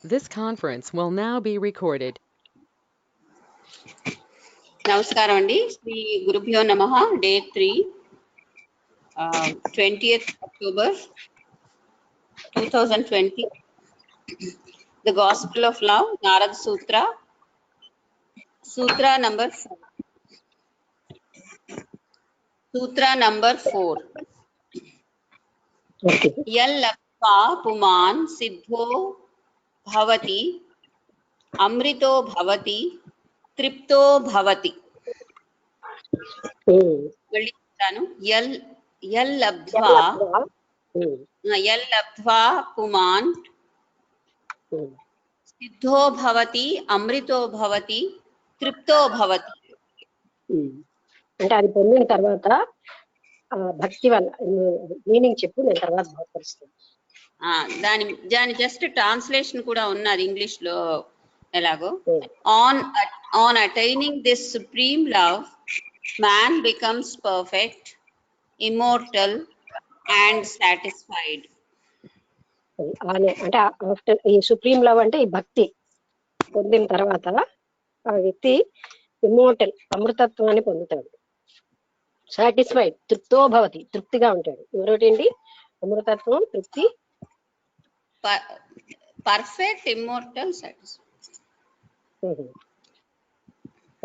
This conference will now be recorded. నమస్కారం అండి. శ్రీ గురుభ్యో నమః. Day 3, 20th October 2020. The Gospel of Love, Narad Sutra, Sutra number 4. Sutra number 4. Yal labdva puman siddho bhavati amrito bhavati tripto bhavati. మళ్ళీ చెప్తాను. L లబ్ధ్వా పుమాన్ Sidho భవతి అమృతో భవతి తృప్తో భవతి. అంటే అది పొందిన తర్వాత భక్తి వల్ల మీనింగ్ చెప్పు, నేను తర్వాత బోధిస్తాను. దాని జస్ట్ ట్రాన్స్లేషన్ కూడా ఉన్నది ఇంగ్లీష్ లో ఎలాగో. On attaining this supreme love man becomes perfect, immortal and satisfied. అంటే ఆఫ్టర్ ఈ సుప్రీం లవ్ అంటే ఈ భక్తి పొందిన తర్వాత ఆ వ్యక్తి ఇమ్మోర్టల్ అమృతత్వాన్ని పొందుతాడు. సాటిస్ఫైడ్, తృప్తో భవతి, తృప్తిగా ఉంటాడు. మరొకటి అమృతత్వం, తృప్తి, పర్ఫెక్ట్, ఇమ్మోర్టల్, సాటిస్ఫైడ్.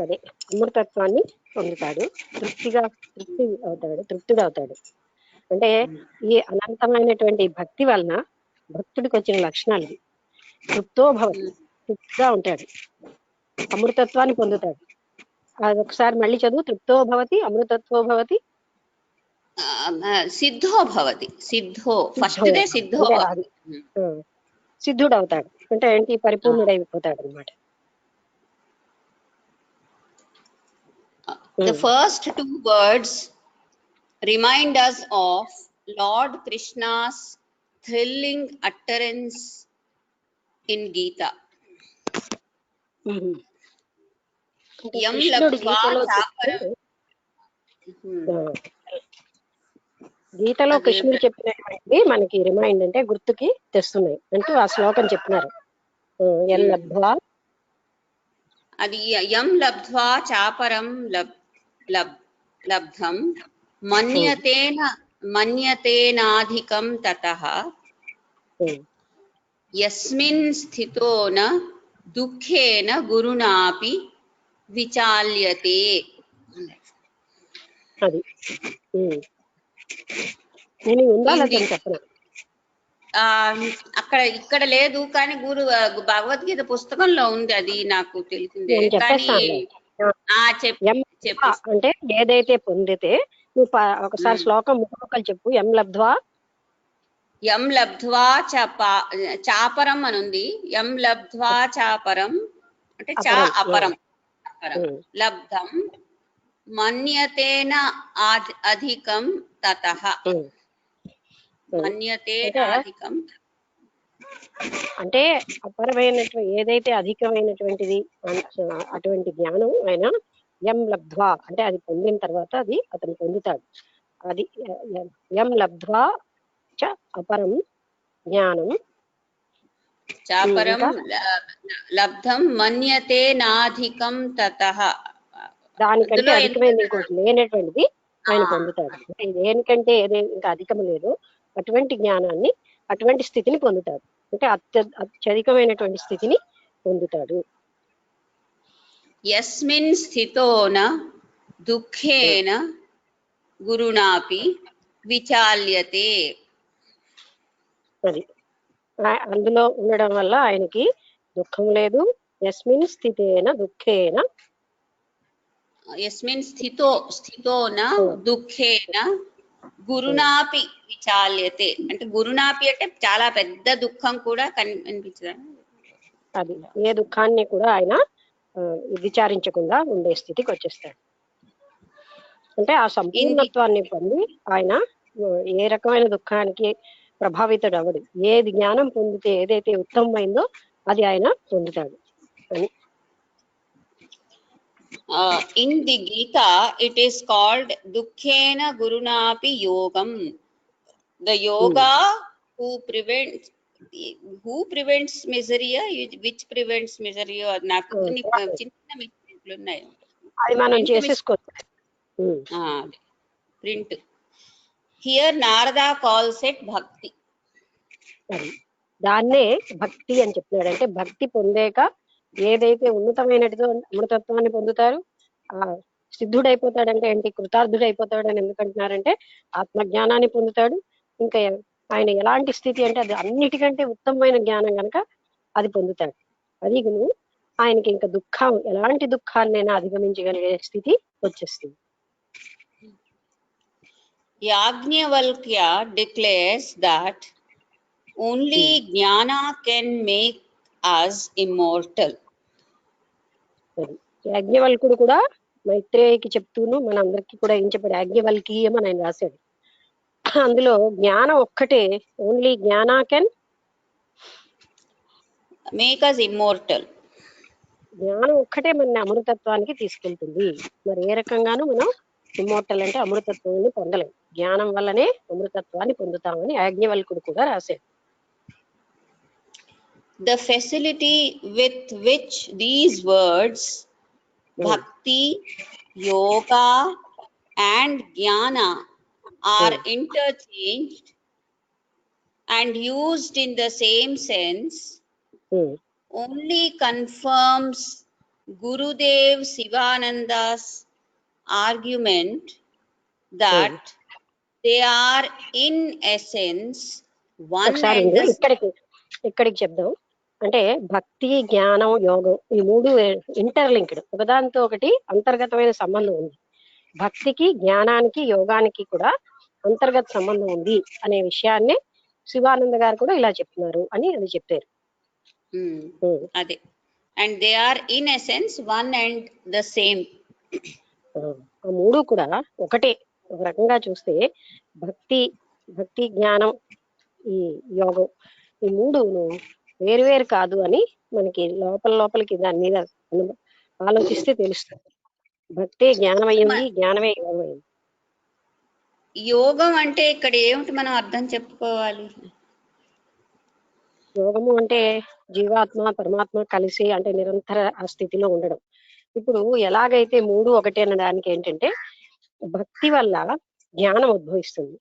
అదే అమృతత్వాన్ని పొందుతాడు, తృప్తిగా తృప్తుడు అవుతాడు. అంటే ఈ అనంతమైనటువంటి భక్తి వలన భక్తుడికి వచ్చిన లక్షణాలు తృప్తో భవతి, తృప్తిగా ఉంటాడు, అమృతత్వాన్ని పొందుతాడు. అది ఒకసారి మళ్ళీ చదువు. తృప్తో భవతి, అమృతత్వో భవతి, సిద్ధో భవతి. సిద్ధుడు అవుతాడు. అంటే ఏంటి? పరిపూర్ణుడైపోతాడు అన్నమాట. The first two words remind us of Lord Krishna's thrilling utterance in Gita. Yam labdva chaparam. గీతలో కృష్ణుడు చెప్పినటువంటి మనకి రిమైండ్ అంటే గుర్తుకి తెస్తున్నాయి అంటూ ఆ శ్లోకం చెప్పినారు. అది యం లబ్ధ్వా చాపరం లబ్ధం మన్యతేనాధికం తతః యస్మిన్ స్థితో న దుఃఖేన గురుణాపి విచాల్యతే. అది ఇక్కడ లేదు కానీ భగవద్గీత పుస్తకంలో ఉంది, అది నాకు తెలిసిందే. అంటే ఏదైతే పొందితే నువ్వు ఒకసారి శ్లోకం ముక్కలు చెప్పు. యం లబ్ధ్వా చాపరం అని ఉంది. యం లబ్ధ్వా చాపరం అంటే అపరం లబ్ధం మన్యతేన అధికం తతః. మన్యతేనాధికం అంటే అపరమైనటువంటి ఏదైతే అధికమైనటువంటిది అటువంటి జ్ఞానం ఆయన యం లబ్ధ్వా అంటే అది పొందిన తర్వాత అది అతను పొందుతాడు. అది యం లబ్ధ్వా చ అపరం జ్ఞానం చాపరం లబ్ధం మన్యతేనాధికం తతః. దానికంటే అధికమైనది ఇంకోటి లేనటువంటిది ఆయన పొందుతాడు. దేనికంటే ఏదైనా ఇంకా అధికం లేదు అటువంటి జ్ఞానాన్ని, అటువంటి స్థితిని పొందుతాడు. అంటే అత్యధికమైనటువంటి స్థితిని పొందుతాడు. యస్మిన్ స్థితోన దుఃఖేన గురుణాపి విచాల్యతే. అది అందులో ఉండడం వల్ల ఆయనకి దుఃఖం లేదు. యస్మిన్ స్థితేన దుఃఖేన, యస్మిన్ స్థితోన దుఃఖేన గురుణాపి విచాల్యతే. అంటే గురుణాపి అంటే చాలా పెద్ద దుఃఖం కూడా కనిపించదు. అది ఏ దుఃఖాన్ని కూడా ఆయన విచారించకుండా ఉండే స్థితికి వచ్చేస్తాడు. అంటే ఆ సంపూర్ణత్వాన్ని పొంది ఆయన ఏ రకమైన దుఃఖానికి ప్రభావితుడు అవడు. ఏది జ్ఞానం పొందితే ఏదైతే ఉత్తమమైందో అది ఆయన పొందుతాడు అని. In the Gita, it is called Dukkhena Gurunapi Yogam. The yoga who prevents who prevents misery, which prevents misery, నాకు కొన్ని చిన్న మిస్టేక్లు ఉన్నాయి. అది మనం చేసేసుకోవచ్చు. Print here Narada calls it భక్తి. దాన్నే భక్తి అని చెప్తున్నాడు. అంటే భక్తి పొందాక ఏదైతే ఉన్నతమైనటిదో అమృతత్వాన్ని పొందుతారు. ఆ సిద్ధుడైపోతాడంటే ఏంటి, కృతార్థుడైపోతాడు అని ఎందుకంటున్నారంటే ఆత్మజ్ఞానాన్ని పొందుతాడు. ఇంకా ఆయన ఎలాంటి స్థితి అంటే అది అన్నిటికంటే ఉత్తమమైన జ్ఞానం కనుక అది పొందుతాడు. అది ఆయనకి ఇంకా దుఃఖం, ఎలాంటి దుఃఖాన్నైనా అధిగమించగలిగే స్థితి వచ్చేస్తుంది. యాజ్ఞవల్క్య డిక్లేర్స్ దట్ ఓన్లీ జ్ఞాన కెన్ మేక్ us immortal. యాజ్ఞవల్కుడు కూడా మైత్రేయికి చెప్తూను మనందరికి కూడా ఏం చెప్పాడు, యాజ్ఞవల్కీయం అని ఆయన రాశాడు. అందులో జ్ఞానం ఒక్కటే, ఓన్లీ జ్ఞాన కెన్ మేక్ us immortal. జ్ఞానం ఒక్కటే మన అమృతత్వానికి తీసుకెళ్తుంది. మరి ఏ రకంగానూ మనం ఇమ్మోర్టల్ అంటే అమృతత్వాన్ని పొందలేం, జ్ఞానం వల్లనే అమృతత్వాన్ని పొందుతామని యాజ్ఞవల్కుడు కూడా రాశాడు. The facility with which these words bhakti, yoga and jnana are interchanged and used in the same sense only confirms Gurudev Sivananda's argument that they are in essence one and the same. ఇక్కడికి చెప్దాం. అంటే భక్తి, జ్ఞానం, యోగం ఈ మూడు interlinked, ఒకదానితో ఒకటి అంతర్గతమైన సంబంధం ఉంది. భక్తికి, జ్ఞానానికి, యోగానికి కూడా అంతర్గత సంబంధం ఉంది అనే విషయాన్ని శివానంద గారు కూడా ఇలా చెప్తున్నారు అని అది చెప్పారు. అదే, and they are in essence one and the same. ఆ మూడు కూడా ఒకటే. ఒక రకంగా చూస్తే భక్తి, జ్ఞానం, ఈ యోగం ఈ మూడు వేరువేరు కాదు అని మనకి లోపలికి దాని మీద ఆలోచిస్తే తెలుస్తుంది. భక్తే జ్ఞానమయ్యింది, జ్ఞానమే యోగమైంది. యోగం అంటే ఇక్కడ ఏమిటి మనం అర్థం చెప్పుకోవాలి? యోగము అంటే జీవాత్మ పరమాత్మ కలిసి అంటే నిరంతర ఆ స్థితిలో ఉండడం. ఇప్పుడు ఎలాగైతే మూడు ఒకటే అనడానికి ఏంటంటే భక్తి వల్ల జ్ఞానం ఉద్భవిస్తుంది,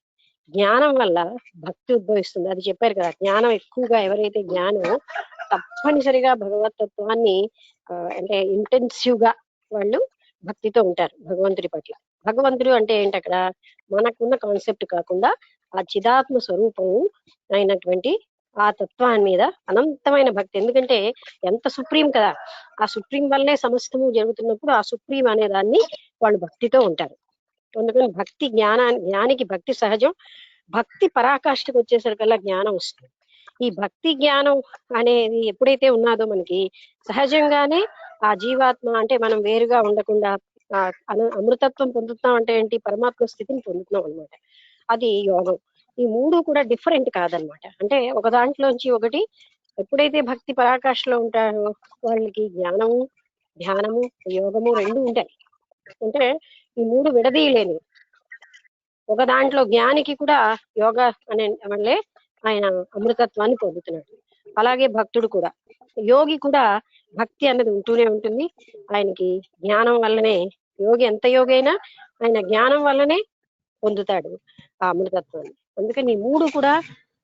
జ్ఞానం వల్ల భక్తి ఉద్భవిస్తుంది. అది చెప్పారు కదా, జ్ఞానం ఎక్కువగా ఎవరైతే జ్ఞానం తప్పనిసరిగా భగవతత్వాన్ని అంటే ఇంటెన్సివ్ గా వాళ్ళు భక్తితో ఉంటారు భగవంతుడి పట్ల. భగవంతుడు అంటే ఏంటి, అక్కడ మనకున్న కాన్సెప్ట్ కాకుండా ఆ చిదాత్మ స్వరూపము అయినటువంటి ఆ తత్వాన్ని మీద అనంతమైన భక్తి. ఎందుకంటే ఎంత సుప్రీం కదా, ఆ సుప్రీం వల్లనే సమస్తము జరుగుతున్నప్పుడు ఆ సుప్రీం అనే దాన్ని వాళ్ళు భక్తితో ఉంటారు. అందుకని భక్తి జ్ఞానికి భక్తి సహజం. భక్తి పరాకాష్ఠకు వచ్చేసరికల్లా జ్ఞానం వస్తుంది. ఈ భక్తి జ్ఞానం అనేది ఎప్పుడైతే ఉన్నాదో మనకి సహజంగానే ఆ జీవాత్మ అంటే మనం వేరుగా ఉండకుండా అమృతత్వం పొందుతున్నాం అంటే ఏంటి, పరమాత్మ స్థితిని పొందుతున్నాం అనమాట. అది యోగం. ఈ మూడు కూడా డిఫరెంట్ కాదనమాట. అంటే ఒక దాంట్లోంచి ఒకటి ఎప్పుడైతే భక్తి పరాకాష్ఠలో ఉంటారో వాళ్ళకి జ్ఞానము, ధ్యానము, యోగము రెండు ఉంటాయి. అంటే ఈ మూడు విడదీయలేని. ఒక దాంట్లో జ్ఞానికి కూడా యోగ అనే వల్లే ఆయన అమృతత్వాన్ని పొందుతున్నాడు. అలాగే భక్తుడు కూడా, యోగి కూడా భక్తి అన్నది ఉంటూనే ఉంటుంది. ఆయనకి జ్ఞానం వల్లనే, యోగి ఎంత యోగి అయినా ఆయన జ్ఞానం వల్లనే పొందుతాడు ఆ అమృతత్వాన్ని. అందుకని ఈ మూడు కూడా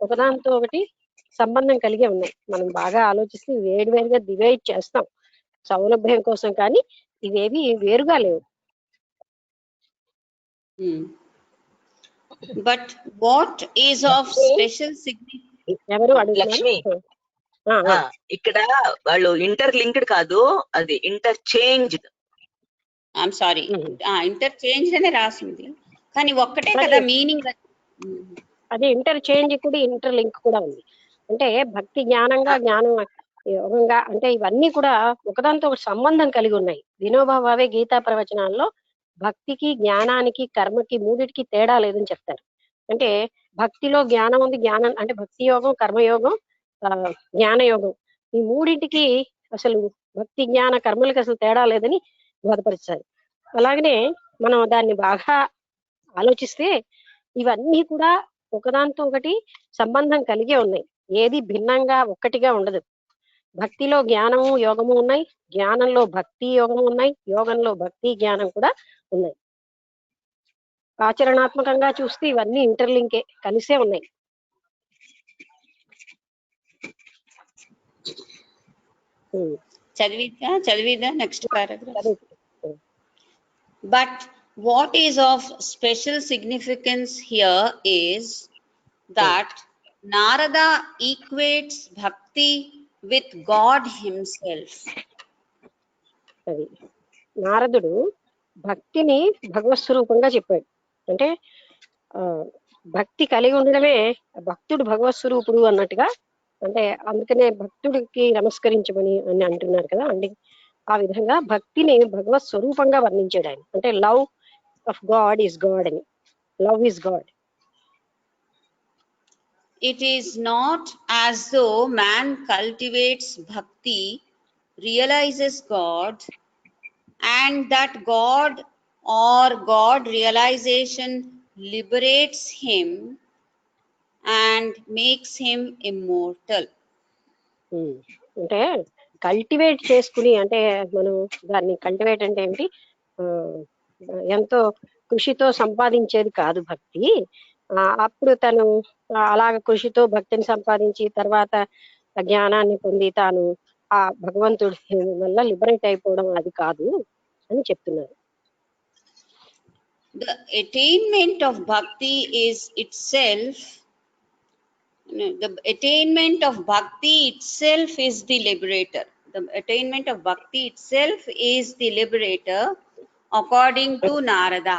ఒకదానితో ఒకటి సంబంధం కలిగే ఉన్నాయి. మనం బాగా ఆలోచిస్తే వేరువేరుగా డివైడ్ చేస్తాం సౌలభ్యం కోసం, కానీ ఇవేవి వేరుగా లేవు. But what is of special significance? ఎవరు లక్ష్మి, ఇక్కడ వాళ్ళు ఇంటర్లింక్డ్ కాదు, అది ఇంటర్చేంజ్డ్. ఐఎమ్ సారీ, ఇంటర్చేంజ్ అనే రాసింది, కానీ ఒక్కటే కదా మీనింగ్. అది ఇంటర్చేంజ్ కూడా ఇంటర్లింక్ కూడా ఉంది. అంటే భక్తి జ్ఞానంగా, జ్ఞానం యోగంగా, అంటే ఇవన్నీ కూడా ఒకదానితో ఒక సంబంధం కలిగి ఉన్నాయి. వినోబా భావే గీతా ప్రవచనాల్లో భక్తికి, జ్ఞానానికి, కర్మకి మూడిటికి తేడా లేదని చెప్తారు. అంటే భక్తిలో జ్ఞానం ఉంది, జ్ఞానం అంటే భక్తి యోగం, కర్మయోగం, జ్ఞానయోగం, ఈ మూడింటికి అసలు భక్తి జ్ఞాన కర్మలకి అసలు తేడా లేదని బోధపరుస్తారు. అలాగనే మనం దాన్ని బాగా ఆలోచిస్తే ఇవన్నీ కూడా ఒకదానితో ఒకటి సంబంధం కలిగే ఉన్నాయి. ఏది భిన్నంగా ఒక్కటిగా ఉండదు. భక్తిలో జ్ఞానము యోగము ఉన్నాయి, జ్ఞానంలో భక్తి యోగము ఉన్నాయి, యోగంలో భక్తి జ్ఞానం కూడా ఉన్నాయి. ఆచరణాత్మకంగా చూస్తే ఇవన్నీ ఇంటర్లింకే, కలిసే ఉన్నాయి. చదివిదా నెక్స్ట్ పారాగ్రాఫ్. చదువు. But what is of special significance here is that Narada equates bhakti with God himself. అది నారదుడు భక్తిని భగవత్ స్వరూపంగా చెప్పాడు. అంటే భక్తి కలిగి ఉండడమే భక్తుడు భగవత్ స్వరూపుడు అన్నట్టుగా, అంటే అందుకనే భక్తుడికి నమస్కరించమని అని అంటున్నారు కదా అండి. ఆ విధంగా భక్తిని భగవత్ స్వరూపంగా వర్ణించాడు ఆయన. అంటే love of God is God అని, love is God. It is not as though man cultivates bhakti, realizes God, and that God or God realization liberates him and makes him immortal. అంటే కల్టివేట్ చేసుకుని, అంటే మనం దాన్ని cultivate అంటే ఏంటి, ఎంతో కృషితో సంపాదించేది కాదు భక్తి. అప్పుడు తను అలాగ కృషితో భక్తిని సంపాదించి తర్వాత జ్ఞానాన్ని పొంది తాను ఆ భగవంతుడి వల్ల లిబరేట్ అయిపోవడం అది కాదు అని చెప్తున్నారు. The attainment of bhakti is itself, the attainment of bhakti itself is the liberator. The attainment of bhakti itself is the liberator according to Narada.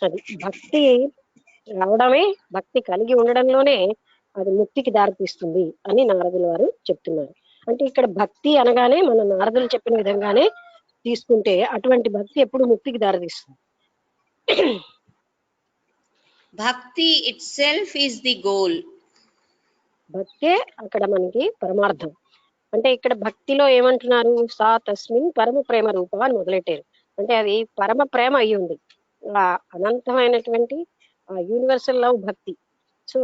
అది భక్తి రావడమే, భక్తి కలిగి ఉండడంలోనే అది ముక్తికి దారితీస్తుంది అని నారదుల వారు చెప్తున్నారు. అంటే ఇక్కడ భక్తి అనగానే మన నారదులు చెప్పిన విధంగానే తీసుకుంటే అటువంటి భక్తి ఎప్పుడు ముక్తికి దారితీస్తుంది. Bhakti itself is the goal. భక్తే అక్కడ మనకి పరమార్థం. అంటే ఇక్కడ భక్తిలో ఏమంటున్నారు, సా తస్మిన్ పరమ ప్రేమ రూప అని మొదలెట్టారు. అంటే అది పరమ ప్రేమ అయి ఉంది, అనంతమైనటువంటి యూనివర్సల్ లవ్ భక్తి. సో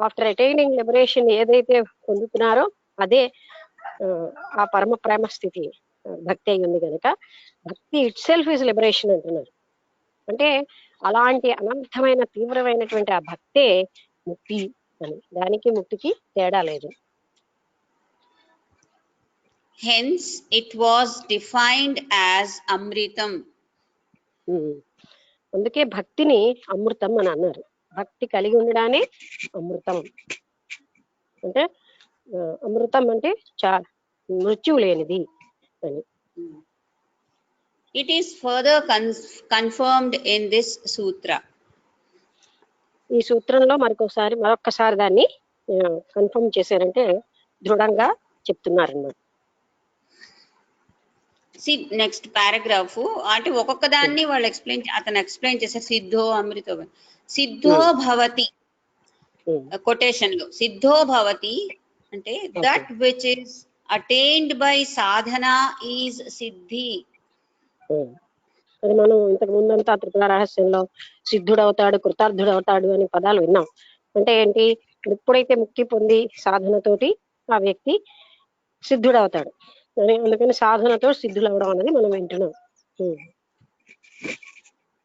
ఆఫ్టర్ అటైనింగ్ లిబరేషన్ ఏదైతే పొందుతున్నారో అదే ఆ పరమ ప్రేమ స్థితి భక్తి అయి ఉంది కనుక భక్తి ఇట్ సెల్ఫ్ ఈజ్ లిబరేషన్ అంటున్నారు. అంటే అలాంటి అనంతమైన తీవ్రమైనటువంటి ఆ భక్తే ముక్తి అని, దానికి ముక్తికి తేడా లేదు. Hence it was defined as amritam. అందుకే భక్తిని అమృతం అని అన్నారు. భక్తి కలిగి ఉండడానే అమృతం. అంటే అమృతం అంటే మృత్యువు లేనిది అని. It is further confirmed in this sutra. ఈ సూత్రంలో మరొక్కసారి దాన్ని కన్ఫర్మ్ చేశారంటే దృఢంగా చెప్తున్నారన్నమాట. నెక్స్ట్ పారాగ్రాఫ్ అంటే ఒక్కొక్క దాన్ని వాళ్ళు అతను ఎక్స్ప్లెయిన్ చేశారు. సిద్ధో అమృతో, సిద్ధో భవతి కొటేషన్ లో సిద్ధో భవతి అంటే that which is attained by Sadhana is సిద్ధి. అది మనం ఇంతకు ముందంతా త్రిపుర రహస్యంలో సిద్ధుడవుతాడు, కృతార్థుడవుతాడు అని పదాలు విన్నాం. అంటే ఏంటి, ఎప్పుడైతే ముక్తి పొంది సాధనతోటి ఆ వ్యక్తి సిద్ధుడవుతాడు అని, అందుకని సాధనతో సిద్ధులవడం అనేది మనం వింటున్నాం.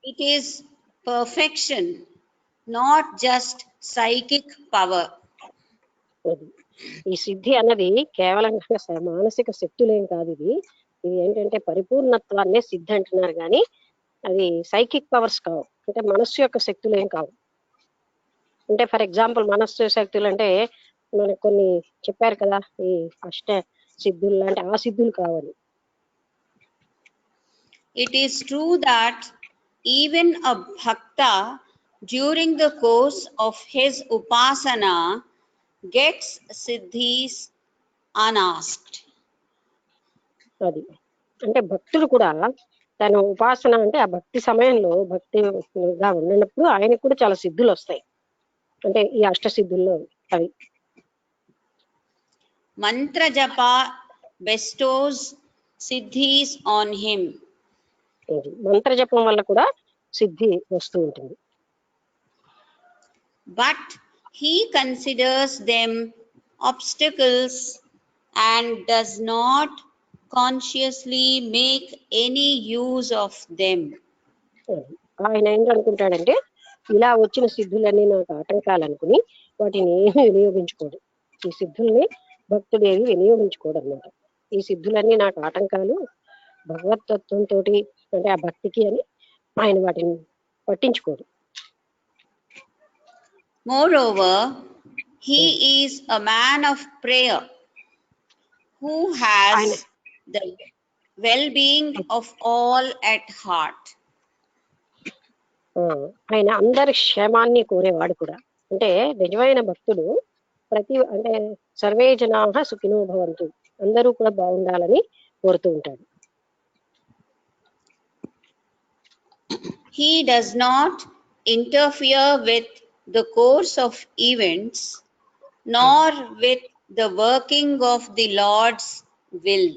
It is perfection, not just psychic power. ఈ సిద్ధి అన్నది కేవలం మానసిక శక్తులేం కాదు, ఇది ఏంటంటే పరిపూర్ణత్వాన్నే సిద్ధి అంటున్నారు. కానీ అది సైకిక్ పవర్స్ కావు, అంటే మనస్సు యొక్క శక్తులు ఏం కావు. అంటే ఫర్ ఎగ్జాంపుల్ మనస్సు శక్తులు అంటే మనకు కొన్ని చెప్పారు కదా, ఈ అష్ట సిద్ధులు లాంటి ఆ సిద్ధులు కావాలి. It is true that even a Bhakta during the course of his ఉపాసన గెట్స్ సిద్ధీస్ అనాస్క్డ్. అది అంటే భక్తుడు కూడా తన ఉపాసన అంటే ఆ భక్తి సమయంలో భక్తిగా ఉన్నప్పుడు ఆయనకు కూడా చాలా సిద్ధులు వస్తాయి. అంటే ఈ అష్ట సిద్ధుల్లో అవి మంత్ర జప బెస్టోస్ సిద్ధీస్ ఆన్ హిమ్. మంత్ర జపం వల్ల కూడా సిద్ధి వస్తూ ఉంటుంది. But he considers them obstacles and does not consciously make any use of them. ఆయన ఏంటనుకుంటాడంటే ఇలా వచ్చిన సిద్ధులన్నీ నాకు ఆటంకాలు అనుకుని వాటిని ఏమీ వినియోగించుకోడు. ఈ సిద్ధుల్ని భక్తుడు ఏమి వినియోగించుకోడు అనమాట. ఈ సిద్ధులన్నీ నాకు ఆటంకాలు భగవతత్వంతో అంటే ఆ భక్తికి అని ఆయన వాటిని పట్టించుకోడు. Moreover, he is a man of prayer who has the well-being of all at heart. ఆయన అందరి క్షేమాన్ని కోరేవాడు కూడా. అంటే నిజమైన భక్తుడు అంటే సర్వే జనాః సుఖినో భవంతు, అందరూ కూడా బాగుండాలని కోరుతూ ఉంటాడు. He does not interfere with the course of events nor with the working of the Lord's will.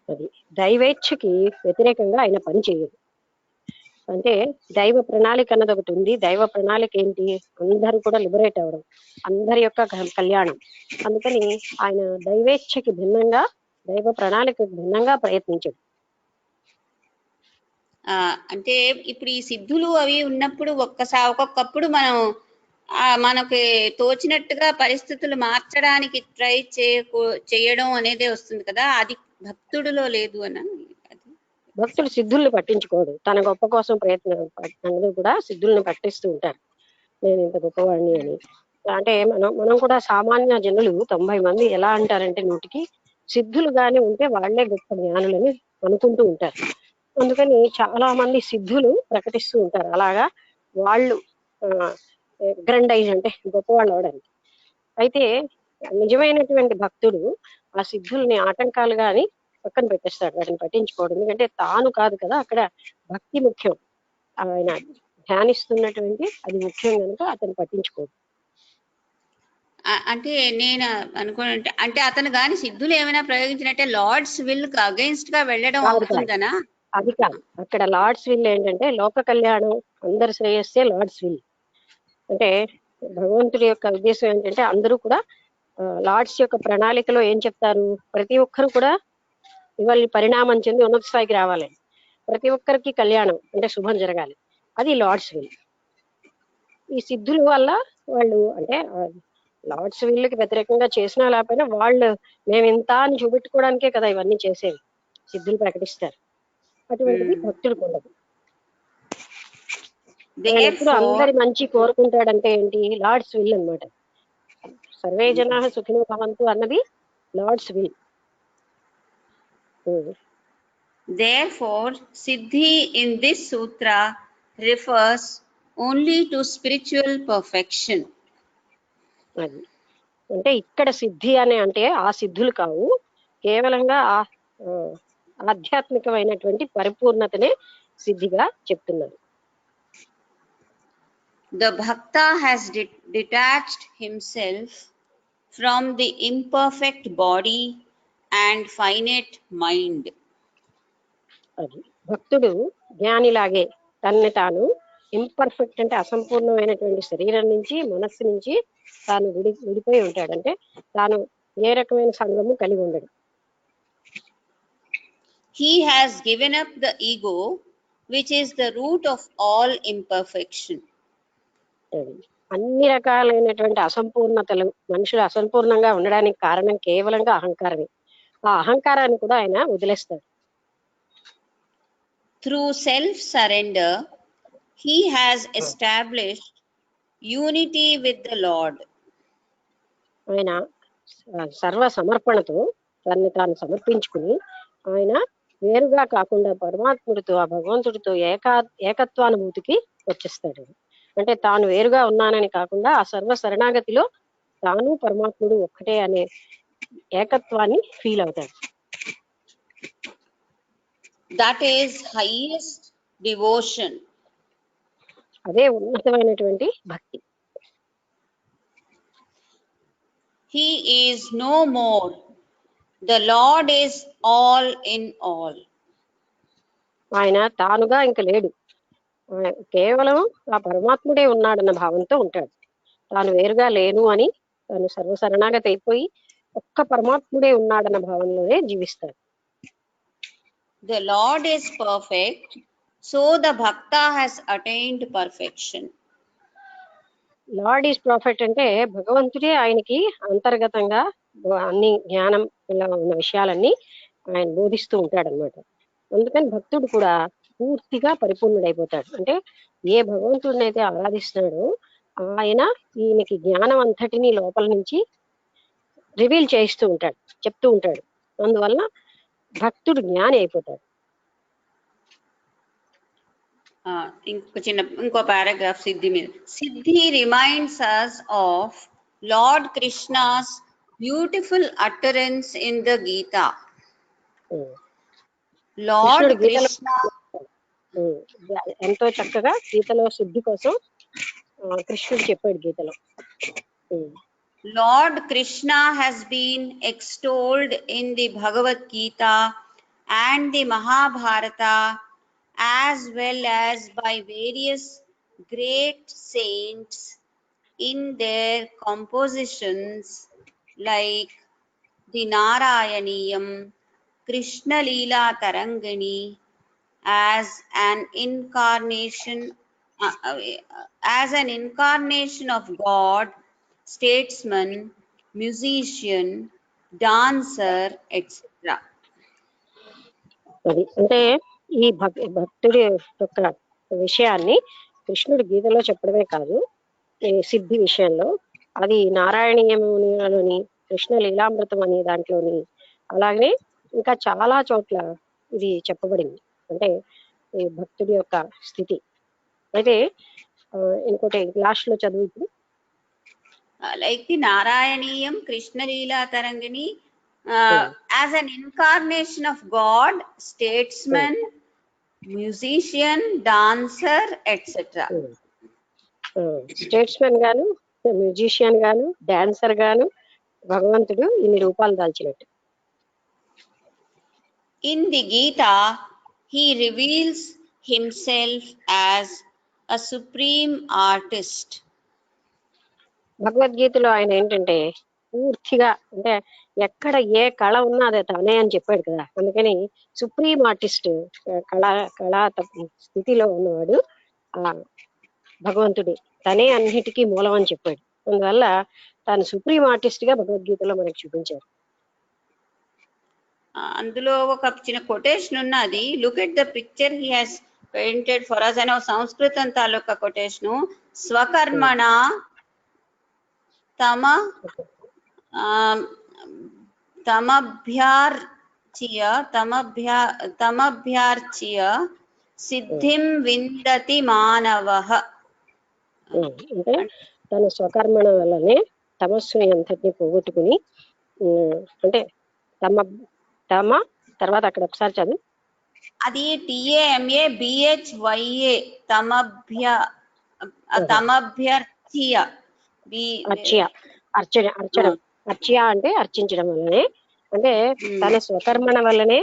అది దైవేచ్ఛకి వ్యతిరేకంగా ఆయన పని చేయదు. అంటే దైవ ప్రణాళిక అన్నది ఒకటి ఉంది. దైవ ప్రణాళిక ఏంటి? అందరూ కూడా లిబరేట్ అవ్వడం, అందరి యొక్క కళ్యాణం. అందుకని ఆయన దైవేచ్ఛకి భిన్నంగా, దైవ ప్రణాళికకు భిన్నంగా ప్రయత్నించడు. అంటే ఇప్పుడు ఈ సిద్ధులు అవి ఉన్నప్పుడు ఒక్కొక్కప్పుడు మనం మనకి తోచినట్టుగా పరిస్థితులు మార్చడానికి ట్రై చేయడం అనేది వస్తుంది కదా, అది భక్తుడిలో లేదు అని. భక్తుడు సిద్ధుల్ని పట్టించుకోడు, తన గొప్ప కోసం ప్రయత్నం అందరూ కూడా సిద్ధుల్ని పట్టిస్తూ ఉంటారు, నేను ఇంత గొప్పవాడిని అని. అంటే మనం కూడా సామాన్య జనులు 90 మంది ఎలా అంటారంటే 100కి సిద్ధులు గాని ఉంటే వాళ్లే గొప్ప జ్ఞానులని అనుకుంటూ ఉంటారు. అందుకని చాలా మంది సిద్ధులు ప్రకటిస్తూ ఉంటారు. అలాగా వాళ్ళు గ్రండైజ్ అంటే గొప్పవాళ్ళు అవడానికి. అయితే నిజమైనటువంటి భక్తుడు ఆ సిద్ధుల్ని ఆటంకాలుగా అని పక్కన పెట్టేస్తాడు, వాటిని పట్టించుకోవడం. ఎందుకంటే తాను కాదు కదా, అక్కడ భక్తి ముఖ్యం, ఆయన ధ్యానిస్తున్నటువంటి అది ముఖ్యం కనుక అతను పట్టించుకోడు. అంటే నేను అనుకుంటే అంటే అతను గాని సిద్ధులు ఏమైనా ప్రయోగించినట్టే లార్డ్స్ విల్ కు అగైన్స్ట్ గా వెళ్ళడం అవుతుందనా? అది కాదు. అక్కడ లార్డ్స్ విల్ ఏంటంటే లోక కళ్యాణం, అందరు శ్రేయస్సే లార్డ్స్ విల్. అంటే భగవంతుడి యొక్క ఉద్దేశం ఏంటంటే అందరూ కూడా లార్డ్స్ యొక్క ప్రణాళికలో ఏం చెప్తారు, ప్రతి ఒక్కరు కూడా ఇవాళ పరిణామం చెంది ఉన్నత స్థాయికి రావాలి, ప్రతి ఒక్కరికి కళ్యాణం అంటే శుభం జరగాలి, అది లార్డ్స్ విల్. ఈ సిద్ధుల వల్ల వాళ్ళు అంటే లార్డ్స్ విల్కి వ్యతిరేకంగా చేసినా లేకపోయినా వాళ్ళు మేము ఇంత అని చూపెట్టుకోవడానికే కదా ఇవన్నీ చేసేవి, సిద్ధులు ప్రకటిస్తారు. అటువంటిది భక్తుడికి ఉండదు. ఎప్పుడు అందరి మంచి కోరుకుంటాడంటే ఏంటి, లార్డ్స్ విల్ అన్నమాట. సర్వే జనాః సుఖినో భవంతు అన్నది Lord's will. Therefore, Siddhi in this sutra refers only to spiritual perfection. అది అంటే ఇక్కడ సిద్ధి అని అంటే ఆ సిద్ధులు కావు, కేవలంగా ఆధ్యాత్మికమైనటువంటి పరిపూర్ణతనే సిద్ధిగా చెప్తున్నారు. The bhakta has detached himself from the imperfect body and finite mind. అది భక్తుడు జ్ఞానిలాగే తనని తాను ఇంపర్ఫెక్ట్ అంటే అసంపూర్ణమైనటువంటి శరీరం నుంచి, మనస్సు నుంచి తాను విడిపోయి ఉంటాడు. అంటే తాను ఏ రకమైన సంగము కలిగి ఉండడు. He has given up the ego, which is the root of all imperfection. అన్ని రకాలైనటువంటి అసంపూర్ణతలు, మనుషులు అసంపూర్ణంగా ఉండడానికి కారణం కేవలంగా అహంకారమే. ఆ అహంకారాన్ని కూడా ఆయన వదిలేస్తాడు. Through self-surrender, he has established unity with the Lord. ఆయన సర్వ సమర్పణతో తనని తాను సమర్పించుకుని ఆయన వేరుగా కాకుండా పరమాత్ముడితో, ఆ భగవంతుడితో ఏకత్వానుభూతికి వచ్చేస్తాడు. అంటే తాను వేరుగా ఉన్నానని కాకుండా ఆ సర్వ శరణాగతిలో తాను పరమాత్ముడు ఒక్కటే అనే ఏకత్వాన్ని ఫీల్ అవుతాడు. That is highest devotion. అదే ఉన్నతమైనటువంటి భక్తి. He is no more. The Lord is all in all. ఆయన తానుగా ఇంక లేడు, కేవలం ఆ పరమాత్ముడే ఉన్నాడన్న భావంతో ఉంటాడు. తాను వేరుగా లేను అని తాను సర్వశరణాగతి అయిపోయి ఒక్క పరమాత్ముడే ఉన్నాడన్న భావనలోనే జీవిస్తాడు. The Lord is perfect, so the bhakta has attained perfection. Lord is profit అంటే భగవంతుడే ఆయనకి అంతర్గతంగా అన్ని జ్ఞానం ఇలా ఉన్న విషయాలన్నీ ఆయన బోధిస్తూ ఉంటాడనమాట. అందుకని భక్తుడు కూడా పూర్తిగా పరిపూర్ణుడైపోతాడు. అంటే ఏ భగవంతుడిని అయితే ఆరాధిస్తున్నాడో ఆయన ఈయనకి జ్ఞానం అంతటినీ లోపల నుంచి రివీల్ చేయిస్తూ ఉంటాడు, చెప్తూ ఉంటాడు. అందువల్ల భక్తుడు జ్ఞాని అయిపోతాడు. ఇంకో పారాగ్రాఫ్ సిద్ధి మీద. సిద్ధి reminds us of Lord Krishna's beautiful utterance in the Gita. Lord Krishna ఎంతో చక్కగా గీతలో సిద్ధి కోసం కృష్ణుడు చెప్పాడు గీతలో. Lord Krishna has been extolled in the Bhagavad Gita and the Mahabharata, as well as by various great saints in their compositions like the Narayaniyam, Krishna Leela Tarangani, as an incarnation of God, statesman, musician, dancer, etc. అది అంటే ఈ భక్తుడి యొక్క విషయాన్ని కృష్ణుడు గీతలో చెప్పడమే కాదు, ఈ సిద్ధి విషయంలో అది నారాయణీయంలోని కృష్ణ లీలామృతం అనే దాంట్లోని అలాగనే ఇంకా చాలా చోట్ల ఇది చెప్పబడింది. అంటే ఈ భక్తుడి యొక్క స్థితి. అయితే ఇంకోటి లాస్ట్ లో చదువు ఇప్పుడు. Like the Narayaniyam, Krishna Leela Tarangani, as an incarnation of God, statesman, musician, dancer, etc. Statesmen గాను, మ్యూజిషియన్ గాను, డాన్సర్ గాను భగవంతుడు ఇన్ని రూపాలు దాల్చినట్టు. In the Gita, he reveals himself as a supreme artist. భగవద్గీతలో ఆయన ఏంటంటే పూర్తిగా అంటే ఎక్కడ ఏ కళ ఉన్నా అదే తనే అని చెప్పాడు కదా. అందుకని సుప్రీం ఆర్టిస్ట్ కళా స్థితిలో ఉన్నవాడు ఆ భగవంతుడు, తనే అన్నిటికీ మూలం అని చెప్పాడు. అందువల్ల తాను సుప్రీం ఆర్టిస్ట్ గా భగవద్గీతలో మనకు చూపించారు. అందులో ఒక చిన్న కొటేషన్ ఉన్నది. Look at the picture he has painted for us అనే సంస్కృతం తాలూకా కొటేషను. స్వకర్మణ తమభ్యార్చ్య సిద్ధిం విందతి మానవః. అంటే తన స్వకర్మణ వల్లనే తమస్సుని అంతటిని పోగొట్టుకుని, అంటే తమ తర్వాత అక్కడ ఒకసారి చదువు. అది TAMABHYA తమభ్యర్చ్య అర్చ్య అంటే అర్చించడం వల్లనే, అంటే తన స్వకర్మణ వల్లనే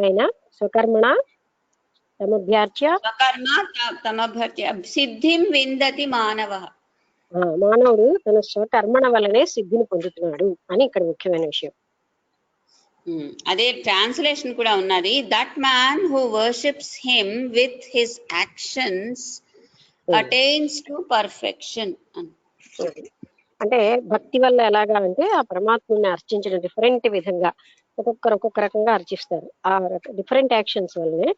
ఆయన స్వకర్మణ తమభ్యార్చ్య సిద్ధిం విందతి మానవః. మానవుడు తన స్వకర్మణ వల్లనే సిద్ధిని పొందుతున్నాడు అని ఇక్కడ ముఖ్యమైన విషయం. అదే ట్రాన్స్లేషన్ కూడా ఉన్నది. That man who worships him with his actions attains to perfection. అంటే భక్తి వల్ల ఎలాగా అంటే ఆ పరమాత్మని అర్చించడం డిఫరెంట్ విధంగా ఒక్కొక్క రకంగా అర్చిస్తారు. ఆ డిఫరెంట్ యాక్షన్స్ వల్లనే